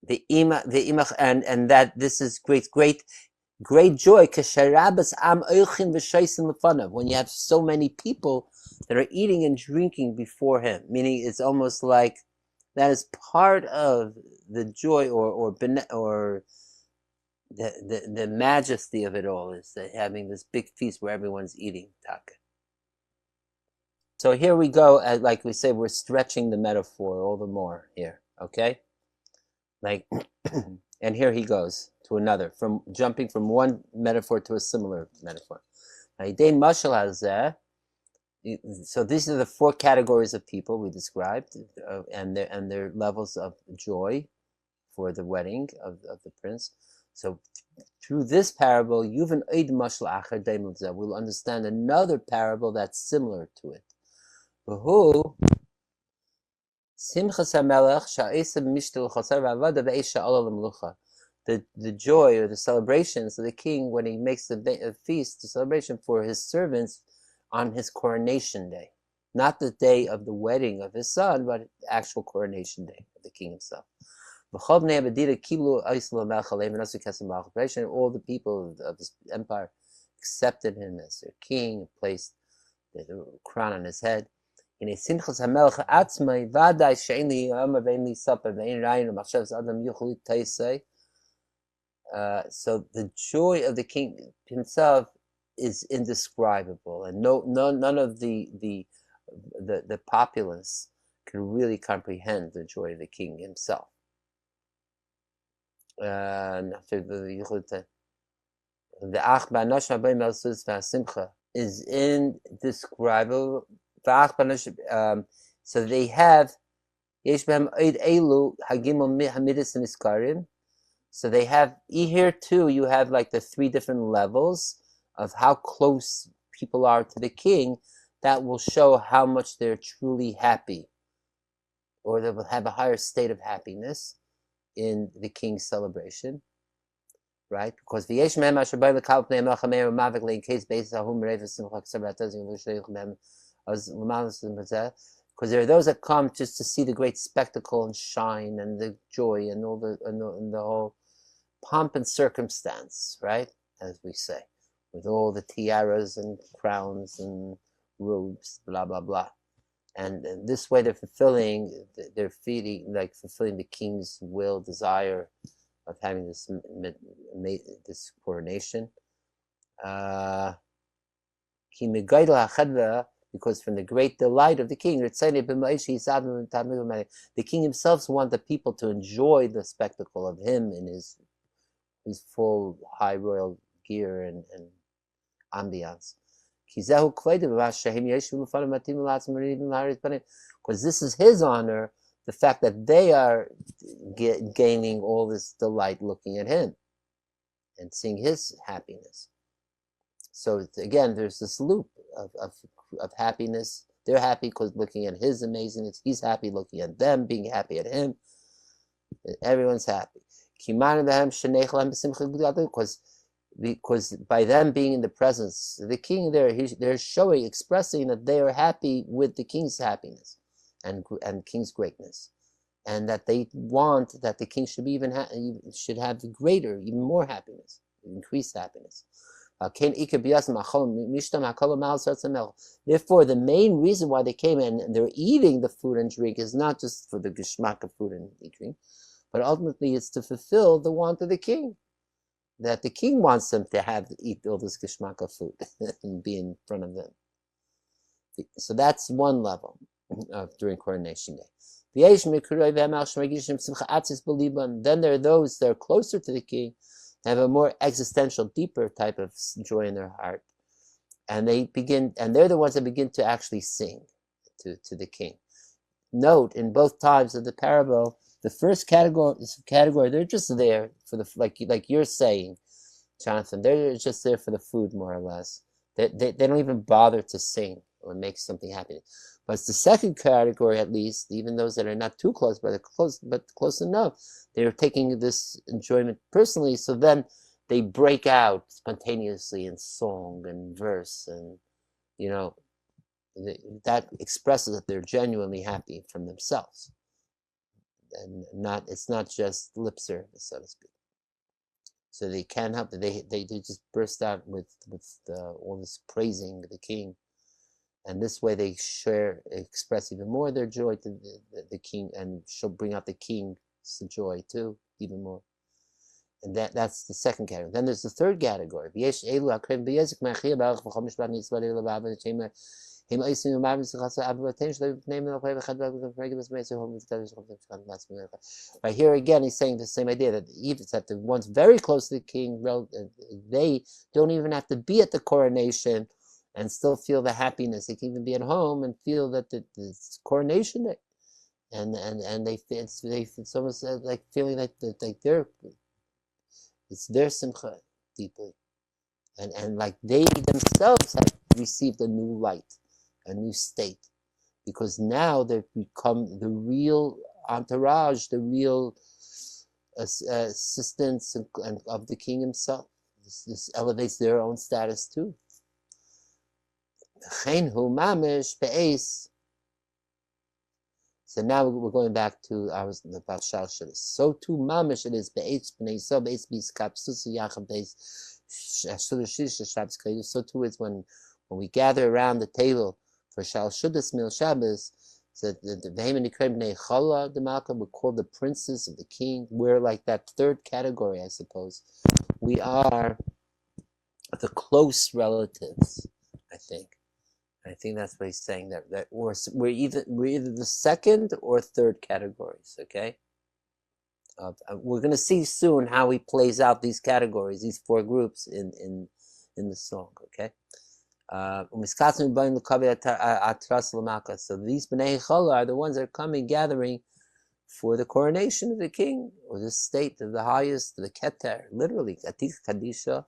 The imach, and that this is great joy. When you have so many people that are eating and drinking before him, meaning it's almost like that is part of the joy or the majesty of it all, is that having this big feast where everyone's eating taka. So here we go, like we say, we're stretching the metaphor all the more here, okay? Like, and here he goes to another, jumping from one metaphor to a similar metaphor. So these are the four categories of people we described, and their levels of joy for the wedding of the prince. So through this parable, we'll understand another parable that's similar to it. The joy or the celebrations of the king when he makes the feast, the celebration for his servants on his coronation day. Not the day of the wedding of his son, but the actual coronation day of the king himself. All the people of this empire accepted him as their king, placed the crown on his head. So the joy of the king himself is indescribable, and none of the populace can really comprehend the joy of the king himself. The is indescribable. So they have so they have here too. You have like the three different levels of how close people are to the king. That will show how much they're truly happy, or they will have a higher state of happiness in the king's celebration, right? Because because there are those that come just to see the great spectacle and shine and the joy and all the whole pomp and circumstance, right? As we say, with all the tiaras and crowns and robes, blah blah blah. And this way they're fulfilling the king's will, desire of having this coronation. Because from the great delight of the king, the king himself wants the people to enjoy the spectacle of him in his full high royal gear and ambiance. Because this is his honor, the fact that they are gaining all this delight looking at him and seeing his happiness. So again, there's this loop of happiness. They're happy because looking at his amazingness. He's happy looking at them, being happy at him. Everyone's happy. Because by them being in the presence of the king, they're expressing that they are happy with the king's happiness and king's greatness, and that they want that the king should be should have greater, even more happiness, increased happiness. Therefore, the main reason why they came in and they're eating the food and drink is not just for the geschmack of food and drink, but ultimately it's to fulfill the want of the king. That the king wants them to eat all this geschmack of food and be in front of them. So that's one level during coronation day. Then there are those that are closer to the king, have a more existential, deeper type of joy in their heart, and they're the ones that begin to actually sing to the king. Note in both times of the parable, the first category, they're just there for the like you're saying, Jonathan. They're just there for the food, more or less. They don't even bother to sing or make something happen. But it's the second category, at least, even those that are not too close, but close enough. They're taking this enjoyment personally, so then they break out spontaneously in song and verse, and that expresses that they're genuinely happy from themselves. And it's not just lip service, so to speak. So they can't help it. They just burst out with all this praising the king, and this way they express even more their joy to the king, and she'll bring out the king's joy too, even more. And that's the second category. Then there's the third category. But here again, he's saying the same idea, that even that the ones very close to the king, they don't even have to be at the coronation and still feel the happiness. They can even be at home and feel that it's coronation day, and it's almost like feeling like it's their simcha deeply, and like they themselves have received a new light, a new state, because now they've become the real entourage, the real assistants and of the king himself. This elevates their own status too. So now we're going back to about Shalshadis. So too, mamish it is be'etz b'nei so be'etz b'yiskap susu yacham be'etz Shabbos. So too is when we gather around the table for Shalshadis Mil Shabbos. So the Bnei Heichala, the Malka, we're called the princes of the king. We're like that third category, I suppose. We are the close relatives, I think. I think that's what he's saying, that we're either the second or third categories, okay? We're going to see soon how he plays out these categories, these four groups in the song, okay? So these Bnei Heichala are the ones that are coming, gathering for the coronation of the king, or the state of the highest, the Keter, literally, Atik Kadisha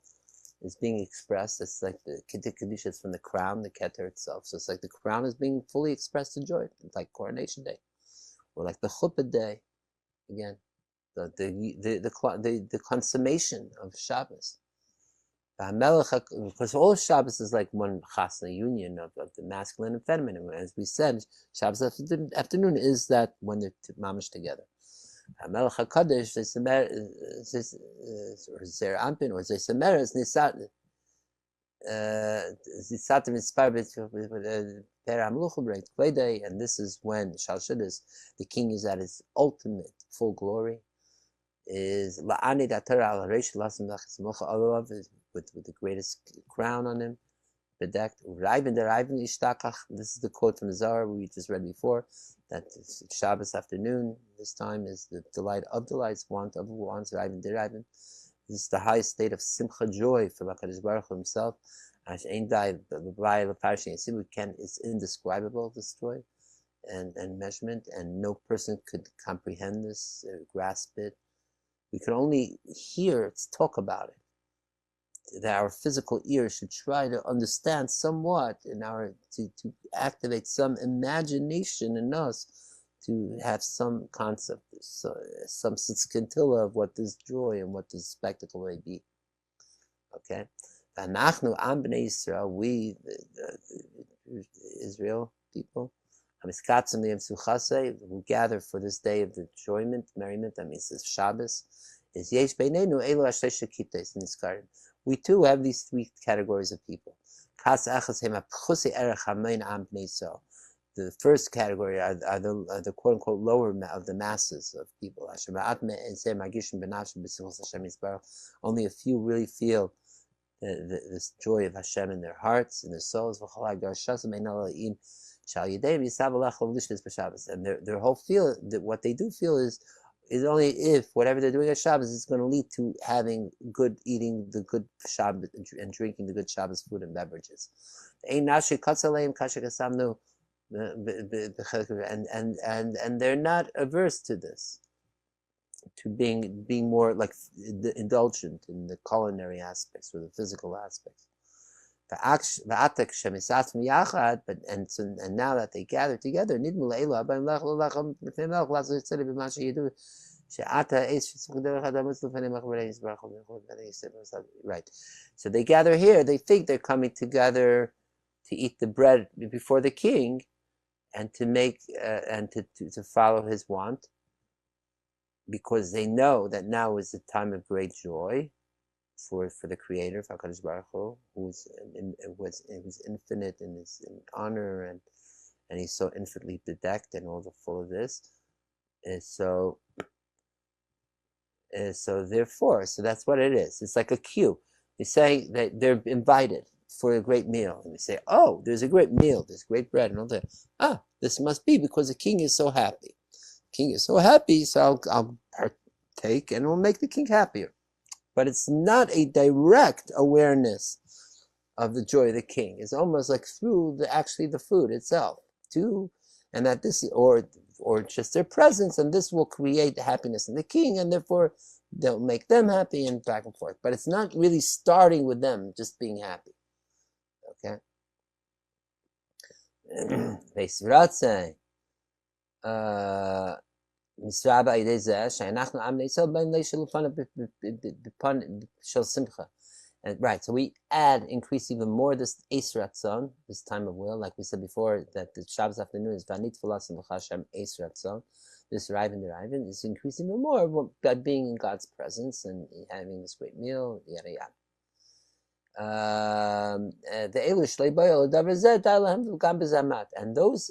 is being expressed. It's like the Kadisha is from the crown, the Keter itself. So it's like the crown is being fully expressed in joy, like coronation day, or like the Chuppah day, again, the consummation of Shabbos. Because all Shabbos is like one chasna, union of the masculine and feminine. As we said, Shabbos afternoon is that when they're mamish together. Melech HaKadosh, or Zer Ampin, or Zer Semer, is Nisatim inspired Per HaMlucha B'Reit, and this is when Shalshadis, the king is at his ultimate full glory. Is La'ani Datara Al Reish Lasim Lachis Mocha Olav, with the greatest crown on him, bedecked. This is the quote from the Zohar we just read before, that Shabbos afternoon, this time, is the delight of delights, want of wants, Raivin derivin. This is the highest state of simcha, joy from HaKadosh Baruch Hu himself. It's indescribable, this joy and measurement, and no person could comprehend this, grasp it. We can only hear it, talk about it. That our physical ear should try to understand somewhat, to activate some imagination in us, to have some concept, some scintilla of what this joy and what this spectacle may be. Okay, Anachnu Am Bnei Yisrael, we the Israel people, who gather for this day of enjoyment, merriment. That means it's Shabbos. Is Yesh Beinenu Elu Ashtei Shekites Nizkarim. We too have these three categories of people. The first category are the quote-unquote lower of the masses of people. Only a few really feel this joy of Hashem in their hearts, in their souls. And their whole feel, that what they do feel is only if whatever they're doing at Shabbos is going to lead to eating the good Shabbos and drinking the good Shabbos food and beverages. And they're not averse to this, to being more like indulgent in the culinary aspects or the physical aspects. But now that they gather together, right. So they gather here. They think they're coming together to eat the bread before the king, and to make and to follow his want, because they know that now is a time of great joy for the Creator, for HaKadosh Baruch Hu, who's infinite in his honor, and he's so infinitely bedecked and all the full of this. And so therefore, that's what it is. It's like a queue. You say that they're invited for a great meal, and we say, "Oh, there's a great meal. There's great bread and all that." This must be because the king is so happy. The king is so happy, so I'll partake, and we'll make the king happier. But it's not a direct awareness of the joy of the king. It's almost like through the food itself, and that this or just their presence, and this will create happiness in the king, and therefore they'll make them happy, and back and forth. But it's not really starting with them just being happy. Okay. And Right, so we increase even more this Eis Ratzon, this time of will, like we said before, that the Shabbos afternoon is Vanit Fulasim L'Chashem Eis Ratzon. This Raven is increasing even more by being in God's presence and having this great meal, yada yada.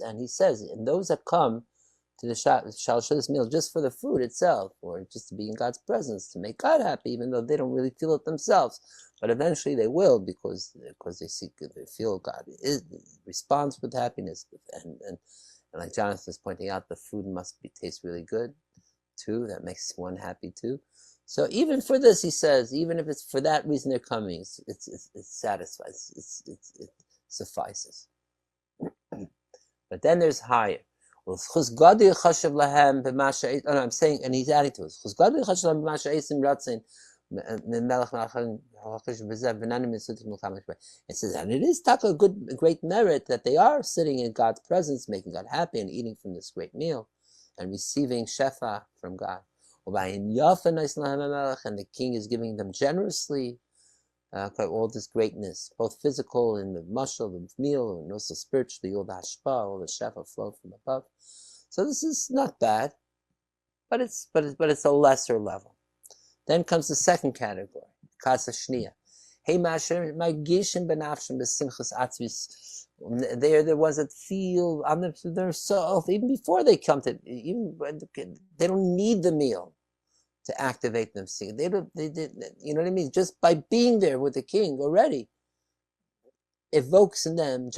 And he says, and those that come to the Shabbos meal just for the food itself, or just to be in God's presence, to make God happy, even though they don't really feel it themselves, but eventually they will, because they feel God responds with happiness, and like Jonathan is pointing out, the food must taste really good too. That makes one happy too. So even for this, he says, even if it's for that reason they're coming, it satisfies, it suffices. But then there's higher. I'm saying, and he's adding to it. It says, and it is a great merit that they are sitting in God's presence, making God happy, and eating from this great meal, and receiving shefa from God. And the king is giving them generously all this greatness, both physical in the mashal, the meal, and also spiritually, all the hashpa, all the shefa flow from above. So this is not bad, but it's a lesser level. Then comes the second category, kasa shniya. Hey, masher, my gishim benafshim besimchas atzvis. They're the ones that feel on their soul, even before they come to, they don't need the meal to activate them. See, they don't. You know what I mean? Just by being there with the king already evokes in them,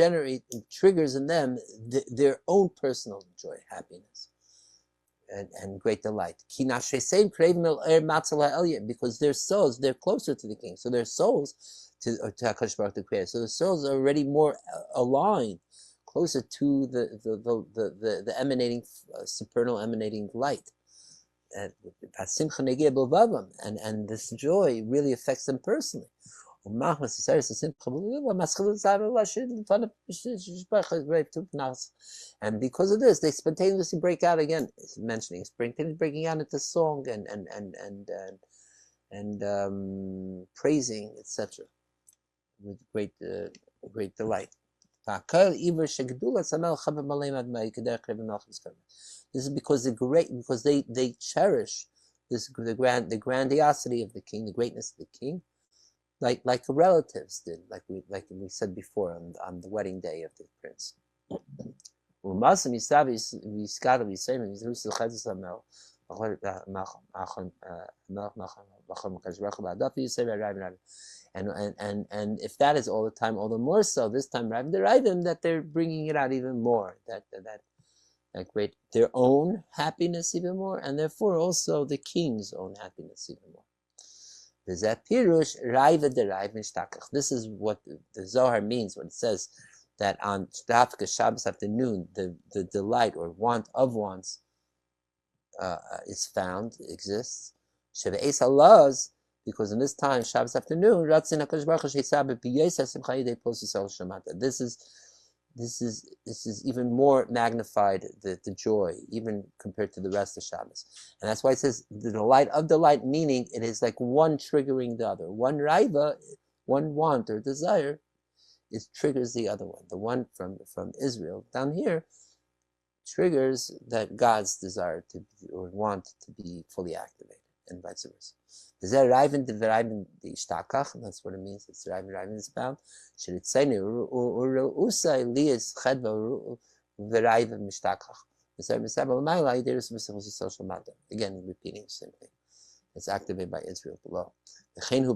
triggers in them their own personal joy, happiness, and great delight. Because their souls, they're closer to the king, so their souls to HaKadosh Baruch Hu, the Creator. So the souls are already more aligned, closer to the emanating, supernal emanating light. And this joy really affects them personally. And because of this, they spontaneously break out again. Spontaneously breaking out into song and praising, etc., with great delight. This is because they cherish the grandiosity of the king, the greatness of the king, like relatives did, like we said before on the wedding day of the prince. And if that is all the time, all the more so this time, that they're bringing it out even more, that great, their own happiness even more, and therefore also the king's own happiness even more. This is what the Zohar means when it says that on Shabbos afternoon, the delight or want of wants is found, exists. Because in this time, Shabbos afternoon, this is even more magnified, the joy, even compared to the rest of Shabbos. And that's why it says the delight of delight, meaning it is like one triggering the other. One raiva, one want or desire, triggers the other one. The one from Israel down here triggers that God's desire to be, or want to be fully activated, and vice versa. That's what it means. It's Raven is bound. Again, repeating the same thing. It's activated by Israel below. And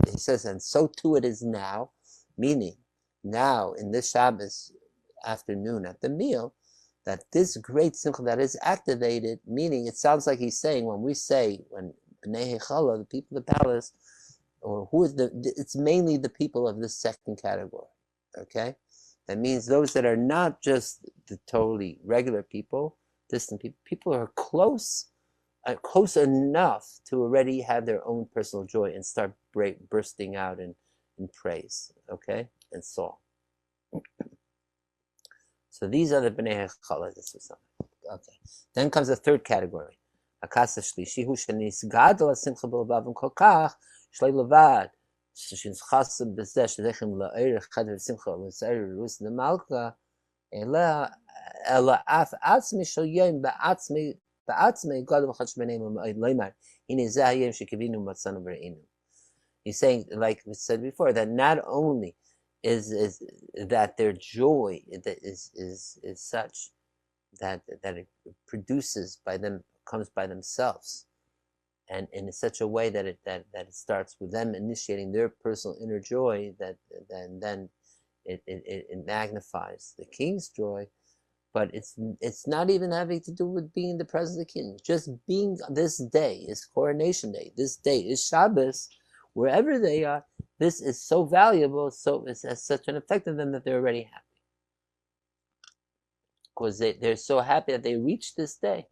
he says, and so too it is now, meaning now in this Shabbos afternoon at the meal, that this great simcha that is activated, meaning it sounds like he's saying when Bnei Heichala, the people of the palace, or who is it's mainly the people of this second category. Okay, that means those that are not just the totally regular people, distant people who are close enough to already have their own personal joy and start bursting out in praise, okay, and song. So these are the Bnei Heichala. This was something. Okay. Then comes the third category. Akasa shlishi hu shenisgad la simcha b'levavim kol kach shlei levad shenischasim b'zeh shedechem la'er chad simcha l'ser rus nemalka ela af atzmi shel yom ba'atzmi gad v'chad shmeneim leimar hine zeh hayom shekivinu matzanu v'reinu. He's saying, like we said before, that not only is that their joy is such that it produces by them, comes by themselves, and in such a way that it starts with them initiating their personal inner joy, that then it magnifies the king's joy. But it's not even having to do with being in the presence of the king. Just being, this day is coronation day. This day is Shabbos. Wherever they are, this is so valuable, so it has such an effect on them that they're already happy. Because they're so happy that they reached this day.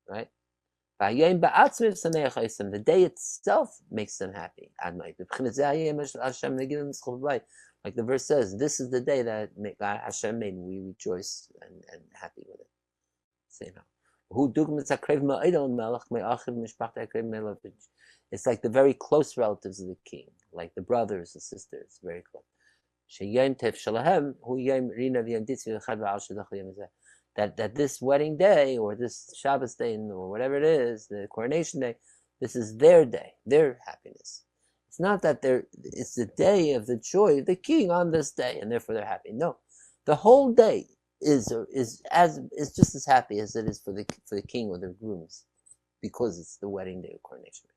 Right? The day itself makes them happy. Like the verse says, this is the day that God Hashem made, and we rejoice and happy with it. Say now. It's like the very close relatives of the king, like the brothers and sisters, very close. That this wedding day, or this Shabbos day, or whatever it is, the coronation day, this is their day, their happiness. It's not that it's the day of the joy of the king on this day, and therefore they're happy. No, the whole day is just as happy as it is for the king or the grooms, because it's the wedding day or coronation day.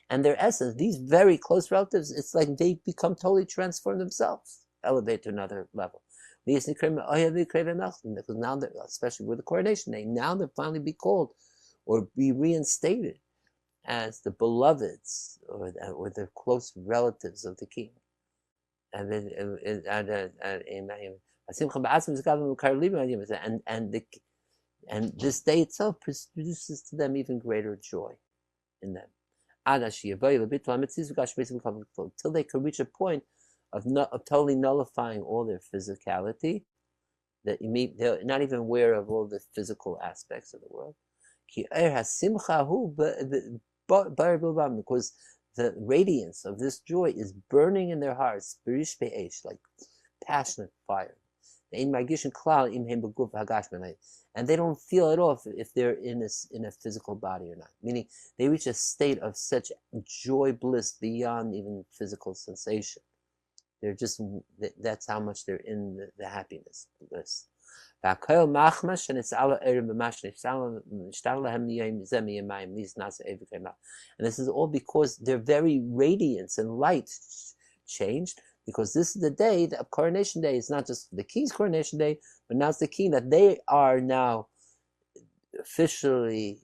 And their essence, these very close relatives, it's like they become totally transformed themselves, elevate to another level. Because now, especially with the coronation day, now they'll finally be called or be reinstated as the beloveds or the close relatives of the king. And this day itself produces to them even greater joy in them. Until they can reach a point of totally nullifying all their physicality, that they're not even aware of all the physical aspects of the world. Because the radiance of this joy is burning in their hearts, like passionate fire. And they don't feel at all if they're in a physical body or not. Meaning they reach a state of such joy, bliss beyond even physical sensation. They're just, that's how much they're in the happiness, bliss. And this is all because their very radiance and light changed, because this is the day, the coronation day is not just the king's coronation day, but now it's the king that they are now officially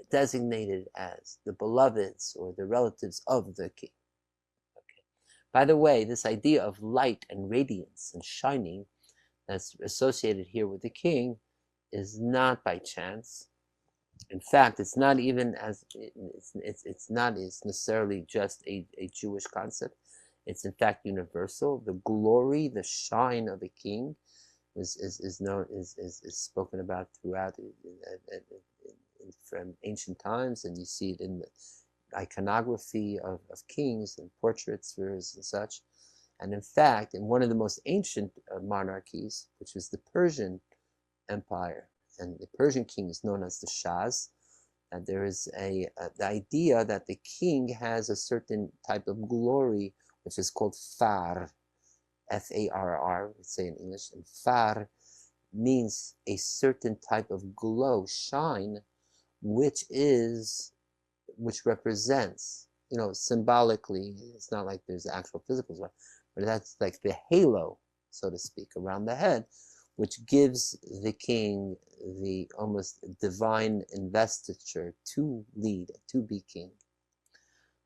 designated as the beloveds or the relatives of the king. Okay. By the way, this idea of light and radiance and shining that's associated here with the king is not by chance. In fact, it's not even it's not necessarily just a Jewish concept. It's in fact universal. The glory, the shine of the king is spoken about throughout from ancient times, and you see it in the iconography of kings and portraits and such. And in fact, in one of the most ancient monarchies, which was the Persian Empire, and the Persian king is known as the Shahs, and there is the idea that the king has a certain type of glory, which is called far, F-A-R-R, we say in English, and far means a certain type of glow, shine, which represents, symbolically, it's not like there's actual physical stuff, but that's like the halo, so to speak, around the head, which gives the king the almost divine investiture to lead, to be king.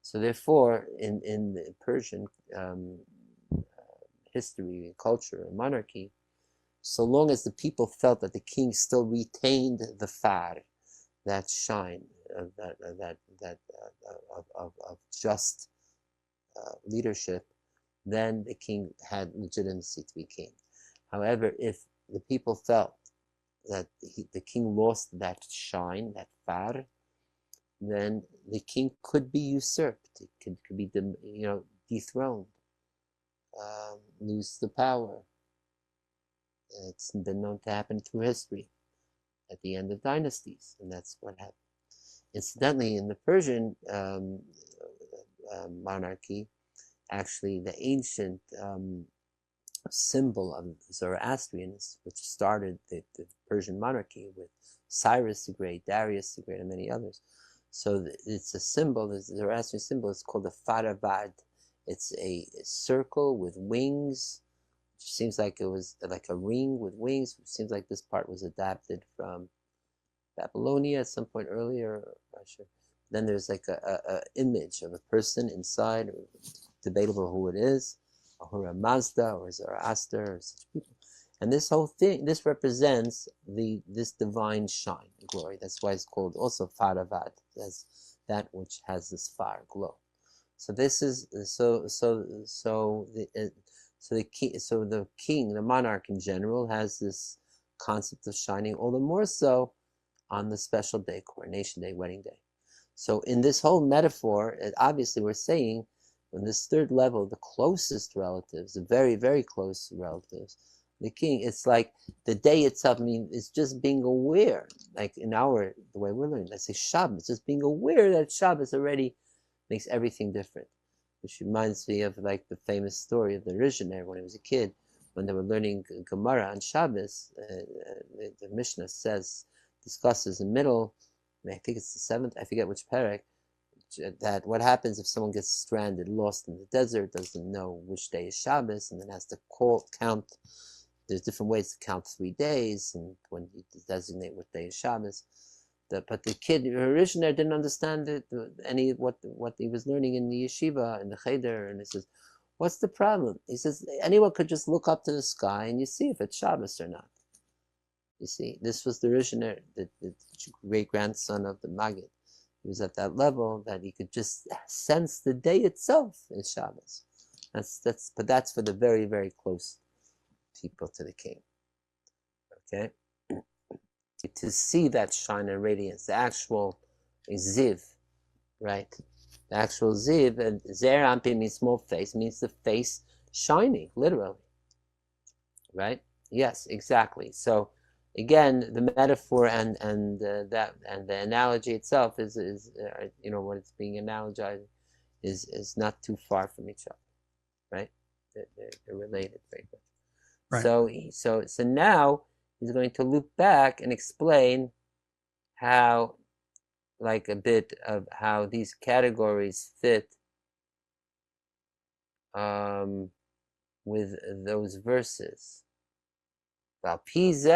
So therefore, in the Persian history, culture, and monarchy, so long as the people felt that the king still retained the far, that shine, of just leadership, then the king had legitimacy to be king. However, if the people felt that the king lost that shine, that far, then the king could be usurped. It could be, dethroned, lose the power. It's been known to happen through history at the end of dynasties, and that's what happened. Incidentally, in the Persian monarchy, actually, the ancient symbol of Zoroastrians, which started the Persian monarchy with Cyrus the Great, Darius the Great, and many others. So it's a symbol, the Zoroastrian symbol is called the Faravad. It's a circle with wings, which seems like it was like a ring with wings. It seems like this part was adapted from Babylonia at some point earlier. I'm not sure. Then there's like a image of a person inside, debatable who it is, Ahura Mazda or Zoroaster or such people. And this whole thing, this represents this divine shine, glory. That's why it's called also Faravad, as that which has this fire glow. So this is the king, the monarch in general, has this concept of shining all the more so on the special day, coronation day, wedding day. So in this whole metaphor, obviously we're saying, in this third level, the closest relatives, the very, very close relatives, the king, it's like the day itself, it's just being aware, like in the way we're learning, let's say Shabbos, just being aware that Shabbos already makes everything different. Which reminds me of like the famous story of the Rizhiner when he was a kid, when they were learning Gemara on Shabbos. The Mishnah discusses in the middle, I think it's the 7th, I forget which parak, that what happens if someone gets stranded, lost in the desert, doesn't know which day is Shabbos, and then has to count. There's different ways to count 3 days, and when you designate what day is Shabbos. But the kid, Rishner, didn't understand what he was learning in the yeshiva, in the cheder, and he says, what's the problem? He says, anyone could just look up to the sky and you see if it's Shabbos or not. You see, this was the Rishner, the great-grandson of the Maggid. He was at that level that he could just sense the day itself is Shabbos. But that's for the very, very close people to the king. Okay? To see that shine and radiance, the actual ziv, right? The actual ziv, and zer ampi means small face, means the face shining, literally. Right? Yes, exactly. So again, the metaphor and the analogy itself is what it's being analogized is not too far from each other, right? They're related very much. Right. So now he's going to loop back and explain how, like a bit of how these categories fit with those verses. Based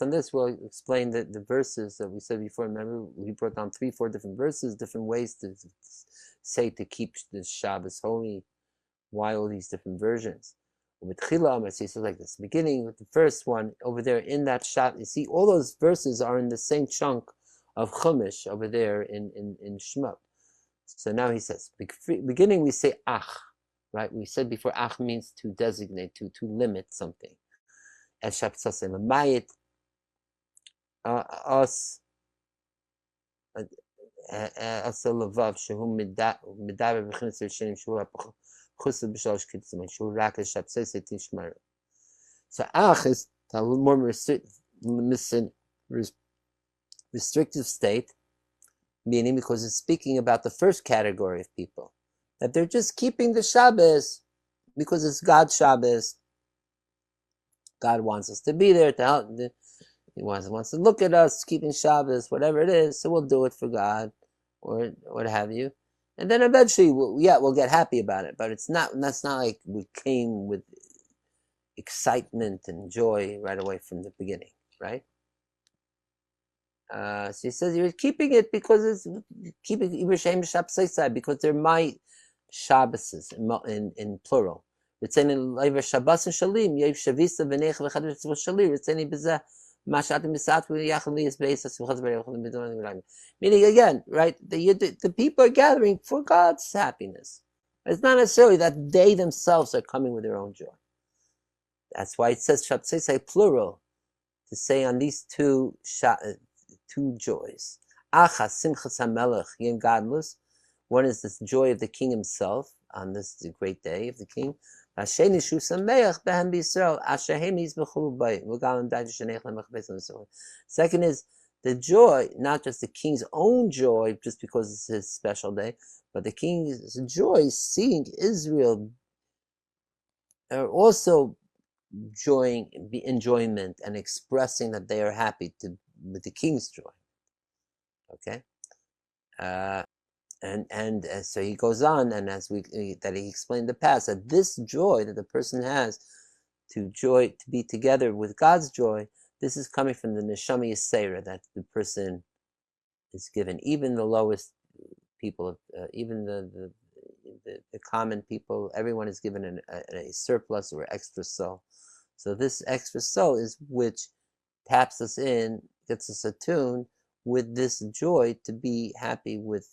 on this, we'll explain the verses that we said before. Remember, we brought down 3-4 different verses, different ways to say to keep the Shabbos holy. Why all these different versions? With Chila, it says like this. Beginning with the first one over there in that Shabbos, you see all those verses are in the same chunk of Chumash over there in Shemot. So now he says, beginning we say Ach, right? We said before Ach means to designate, to limit something. As Shabbos Mayit us as a lavav shehu midaber b'chinas rishonim shehu chusad b'shalosh kitzim shehu rak l'shabsei setin shmar. So Ach is a little more restrictive state, meaning because it's speaking about the first category of people, that they're just keeping the Shabbos because it's God's Shabbos. God wants us to be there to help. He wants to look at us keeping Shabbos, whatever it is. So we'll do it for God, or what have you. And then eventually, we'll get happy about it. But that's not like we came with excitement and joy right away from the beginning, right? So he says you're keeping it because because they're my Shabboses in plural. It's in Shabbos and Shalim. Yev Shavisa v'nech v'chadr tzvul shalir. It's in Ibizah. Meaning again, right? The people are gathering for God's happiness. It's not necessarily that they themselves are coming with their own joy. That's why it says Shabtsai plural, to say on these two joys. Achas Simchas HaMelech Yin Gadlus. One is this joy of the king himself on this great day of the king. Second is the joy, not just the king's own joy, just because it's his special day, but the king's joy seeing Israel also enjoyment and expressing that they are happy with the king's joy. Okay, so he goes on, and as he explained in the past, that this joy that the person has to be together with God's joy, this is coming from the neshama yisera that the person is given. Even the lowest people, even the common people, everyone is given a surplus or extra soul. So this extra soul is which taps us in, gets us attuned with this joy to be happy with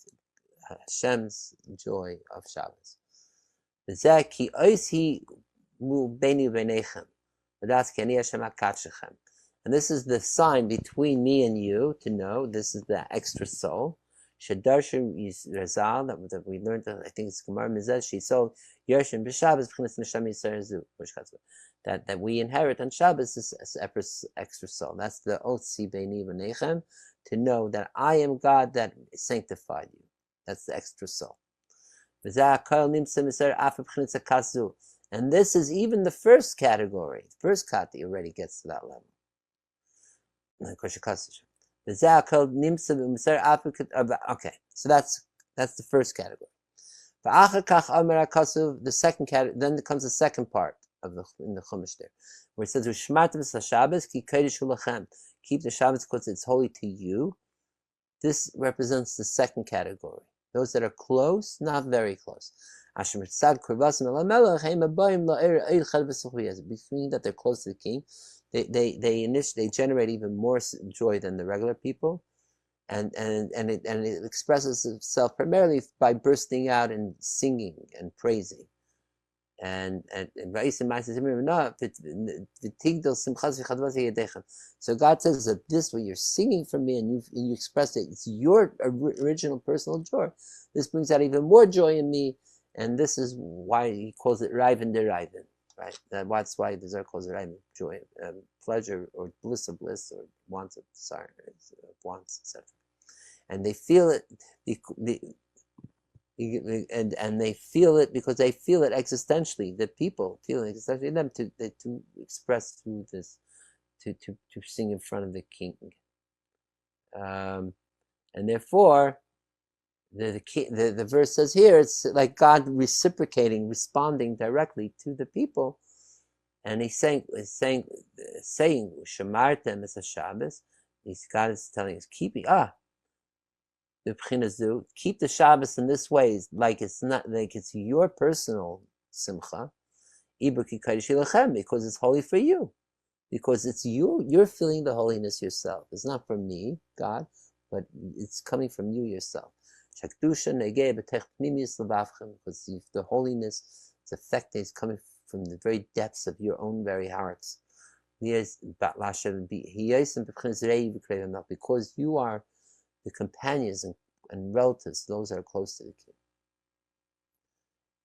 Hashem's joy of Shabbos. And this is the sign between me and you to know this is the extra soul. Shedarshu Razal that we learned. I think it's Gemara Mizeh. She sold Yershim b'Shabbos b'chinas neshama yisrael that we inherit on Shabbos is extra soul. That's the Otzi Beini V'Nechem, to know that I am God that sanctified you. That's the extra soul. And this is even the first category. The first kati already gets to that level. Okay, so that's the first category. The second category, then comes the second part in the Chumash there, where it says, keep the Shabbos because it's holy to you. This represents the second category. Those that are close, not very close. Between that they're close to the king, they generate even more joy than the regular people, and it expresses itself primarily by bursting out and singing and praising. So God says that this, what you're singing for me, and you express it, it's your original personal joy. This brings out even more joy in me, and this is why he calls it Raivan de Raivan, right? That's why the Zohar calls it Raivan, joy, pleasure, or bliss of bliss, or wants of desire, wants, etc. And they feel it. And they feel it because they feel it existentially. The people feel it existentially in them to express through this, to sing in front of the king, and therefore the verse says here it's like God reciprocating, responding directly to the people, and he's saying Shamartem as a Shabbos. God is telling us keep the Shabbos in this way, like it's not like it's your personal simcha, because it's holy for you, because it's you're feeling the holiness yourself. It's not from me, God, but it's coming from you yourself. Because the holiness is affecting, is coming from the very depths of your own very hearts. Because you are the companions and relatives, those that are close to the king.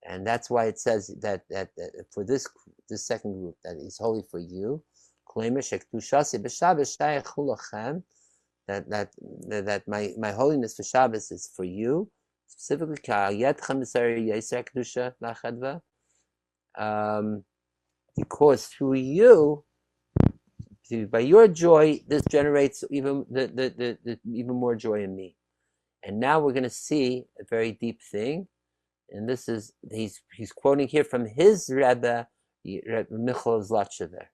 And that's why it says that for this second group, that is holy for you. That my holiness for Shabbos is for you, specifically because through you, by your joy, this generates even even more joy in me. And now we're going to see a very deep thing, and this is he's quoting here from his Rebbe Michal Zlatchever,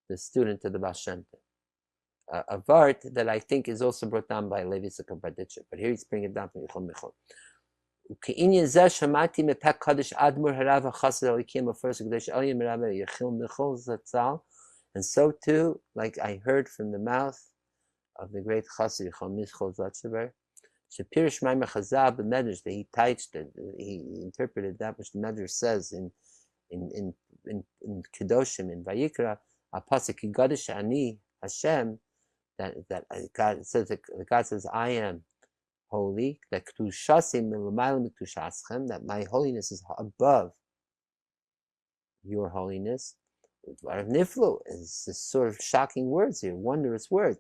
the student of the Baal Shem Tov, a vart that I think is also brought down by Levi Yitzchak Berditcher, but here he's bringing it down from Michal. And so too, like I heard from the mouth of the great Chassid Michal Zlatchever, Shapirish Maimer Chazal b'Medrash, that he touched it, he interpreted that which the Medrash says in Kedoshim, in Vayikra, Apasik Yigadish Ani Hashem, that God says I am holy, that that my holiness is above your holiness. Niflu is this sort of shocking words here, wondrous words.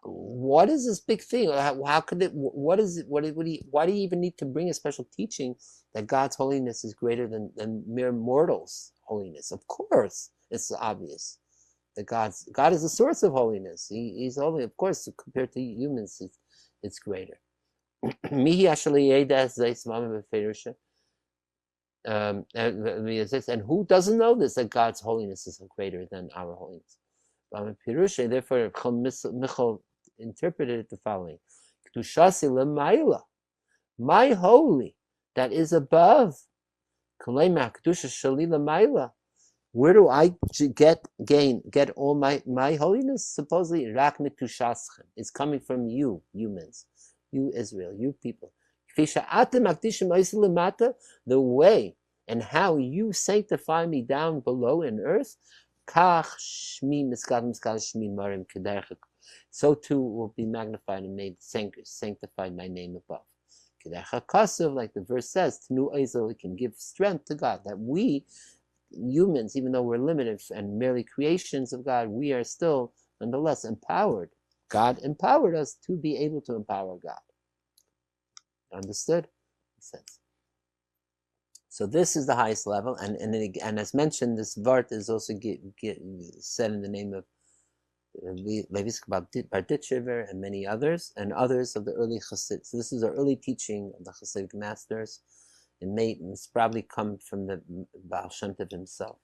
What is this big thing? How could it? What is it? Why do you even need to bring a special teaching that God's holiness is greater than mere mortals' holiness? Of course, it's obvious that God is the source of holiness. He's holy, of course. Compared to humans, it's greater. And who doesn't know this, that God's holiness is greater than our holiness? Therefore, Michal interpreted it the following: my holy, that is above. Where do I get all my holiness? Supposedly, it's coming from you, humans, you Israel, you people. The way and how you sanctify me down below in earth, so too will be magnified and made sanctified my name above. Like the verse says, it can give strength to God, that we humans, even though we're limited and merely creations of God, we are still nonetheless empowered. God empowered us to be able to empower God. Understood? Makes sense. So this is the highest level, and as mentioned, this Vart is also said in the name of Levi Barditchever and many others, and others of the early Chassid. So this is our early teaching of the Chassidic masters. It's probably come from the Baal Shem Tov himself,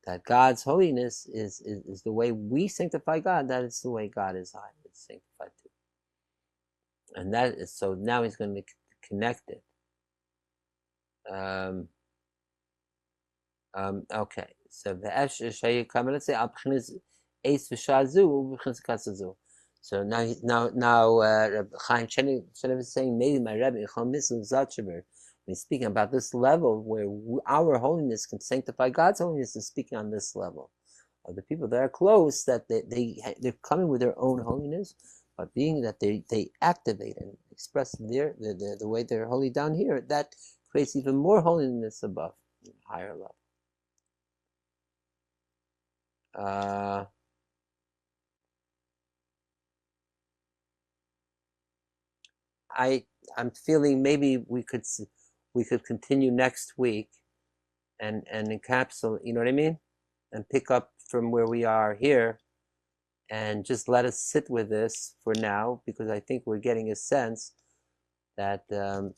that God's holiness is the way we sanctify God. That is the way God is high, it's sanctified too. And that is, so now he's going to connect it. Okay, so the let's say so now Chaim Shenev is saying, maybe my Rebbe he's speaking about this level where our holiness can sanctify God's holiness, is speaking on this level of the people that are close, that they're coming with their own holiness, but being that they activate and express the way they're holy down here, that creates even more holiness above, higher level. I'm feeling maybe we could continue next week and encapsulate, you know what I mean, and pick up from where we are here, and just let us sit with this for now, because I think we're getting a sense that,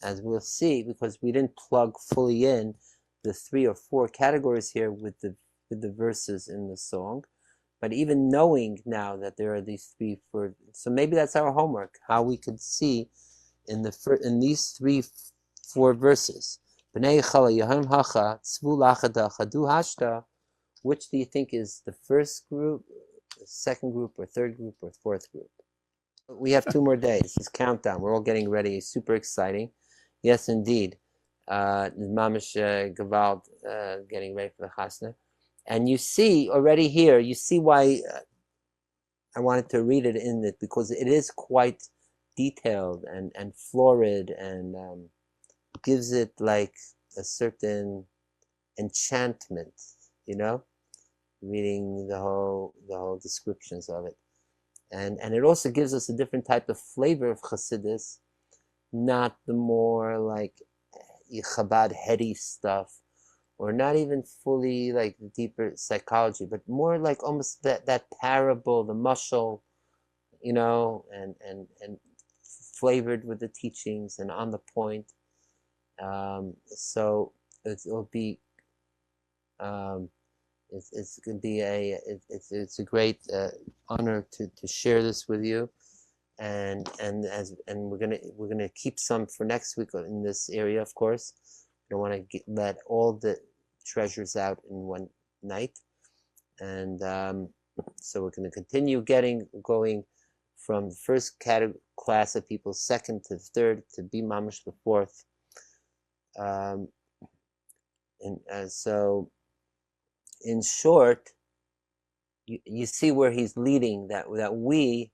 as we'll see, because we didn't plug fully in the 3 or 4 categories here with the verses in the song, but even knowing now that there are these 3, 4, so maybe that's our homework, how we could see in these 3, 4 verses, Bnei Heichala Yaham Hacha Tzvu Lachada Chadu Hashta, which do you think is the first group, the second group, or third group, or fourth group? We have 2 more days. It's countdown. We're all getting ready. Super exciting. Yes, indeed. Mamish Gavald getting ready for the Chasna. And you see already here, you see why I wanted to read it in it, because it is quite detailed and florid, and gives it like a certain enchantment, reading the whole descriptions of it. And it also gives us a different type of flavor of Chassidus, not the more like Chabad heady stuff, or not even fully like the deeper psychology, but more like almost that parable, the mashal, and flavored with the teachings and on the point. So it'll be it's going to be it's a great honor to share this with you, and we're gonna keep some for next week in this area. Of course, we don't want to let all the treasures out in one night, And so we're going to continue going from the first class of people, second to third, to be mamash the fourth. And so, in short, you see where he's leading, that we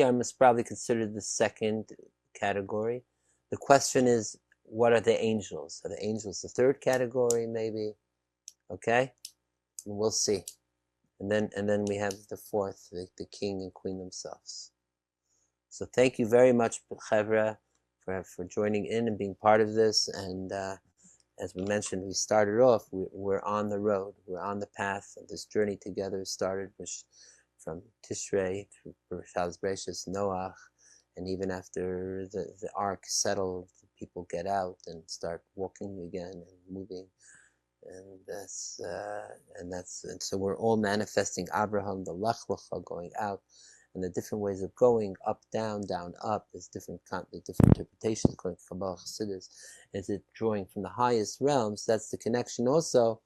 are most probably considered the second category. The question is, what are the angels? Are the angels the third category, maybe? Okay, and we'll see. And then we have the fourth, the king and queen themselves. So thank you very much, Chevra, for joining in and being part of this. And as we mentioned, we started off, we're on the road, we're on the path, and this journey together started from Tishrei through Shabbos Bereshis, Noach, and even after the ark settled, people get out and start walking again and moving, and so we're all manifesting Abraham, the Lech Lecha, going out, and the different ways of going, up, down, up. There's different interpretations according to Kabbalah Chassidus. Is it drawing from the highest realms? That's the connection. Also,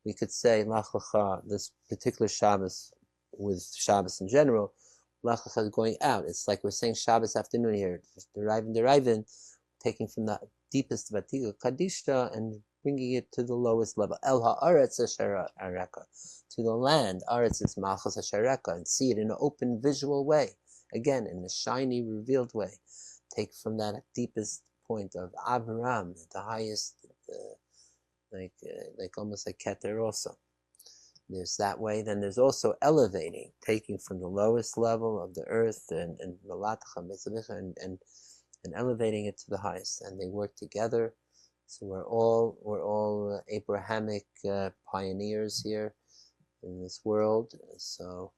we could say Lech Lecha, this particular Shabbos, with Shabbos in general, Lech Lecha is going out. It's like we're saying Shabbos afternoon here, deriving, taking from the deepest Vatika Kadisha and bringing it to the lowest level. El ha'aretz asher areka, to the land. Aretz is malchus asher areka, and see it in an open, visual way. Again, in a shiny, revealed way. Take from that deepest point of Abraham, the highest, like almost like Keter also. There's that way. Then there's also elevating, taking from the lowest level of the earth and elevating it to the highest, and they work together. So we're all Abrahamic pioneers here in this world. So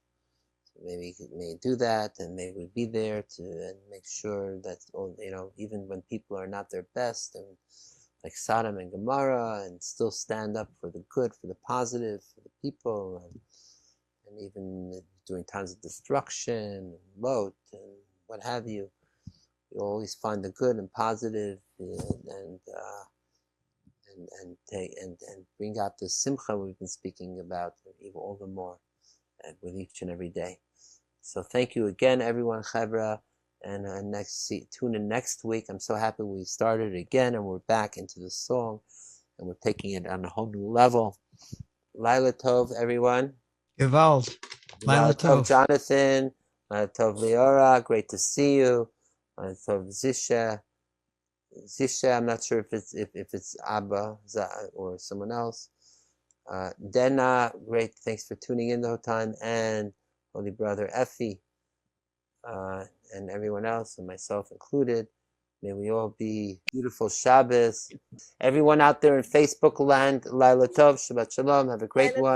maybe we may do that, and maybe we'd be there to make sure that even when people are not their best, and like Sodom and Gomorrah, and still stand up for the good, for the positive, for the people, and even during times of destruction and Lot and what have you. You always find the good and positive, and bring out the simcha we've been speaking about even all the more with each and every day. So thank you again, everyone, Chevra, and tune in next week. I'm so happy we started again, and we're back into the song, and we're taking it on a whole new level. Laila Tov, everyone. Gewalt. Laila Tov. Jonathan. Laila Tov, Leora. Great to see you. Laila Tov, Zisha, I'm not sure if it's Abba or someone else. Dena, great, thanks for tuning in the whole time, and Holy Brother Effie, and everyone else, and myself included. May we all be beautiful Shabbos. Everyone out there in Facebook land, Laila Tov, Shabbat Shalom, have a great one.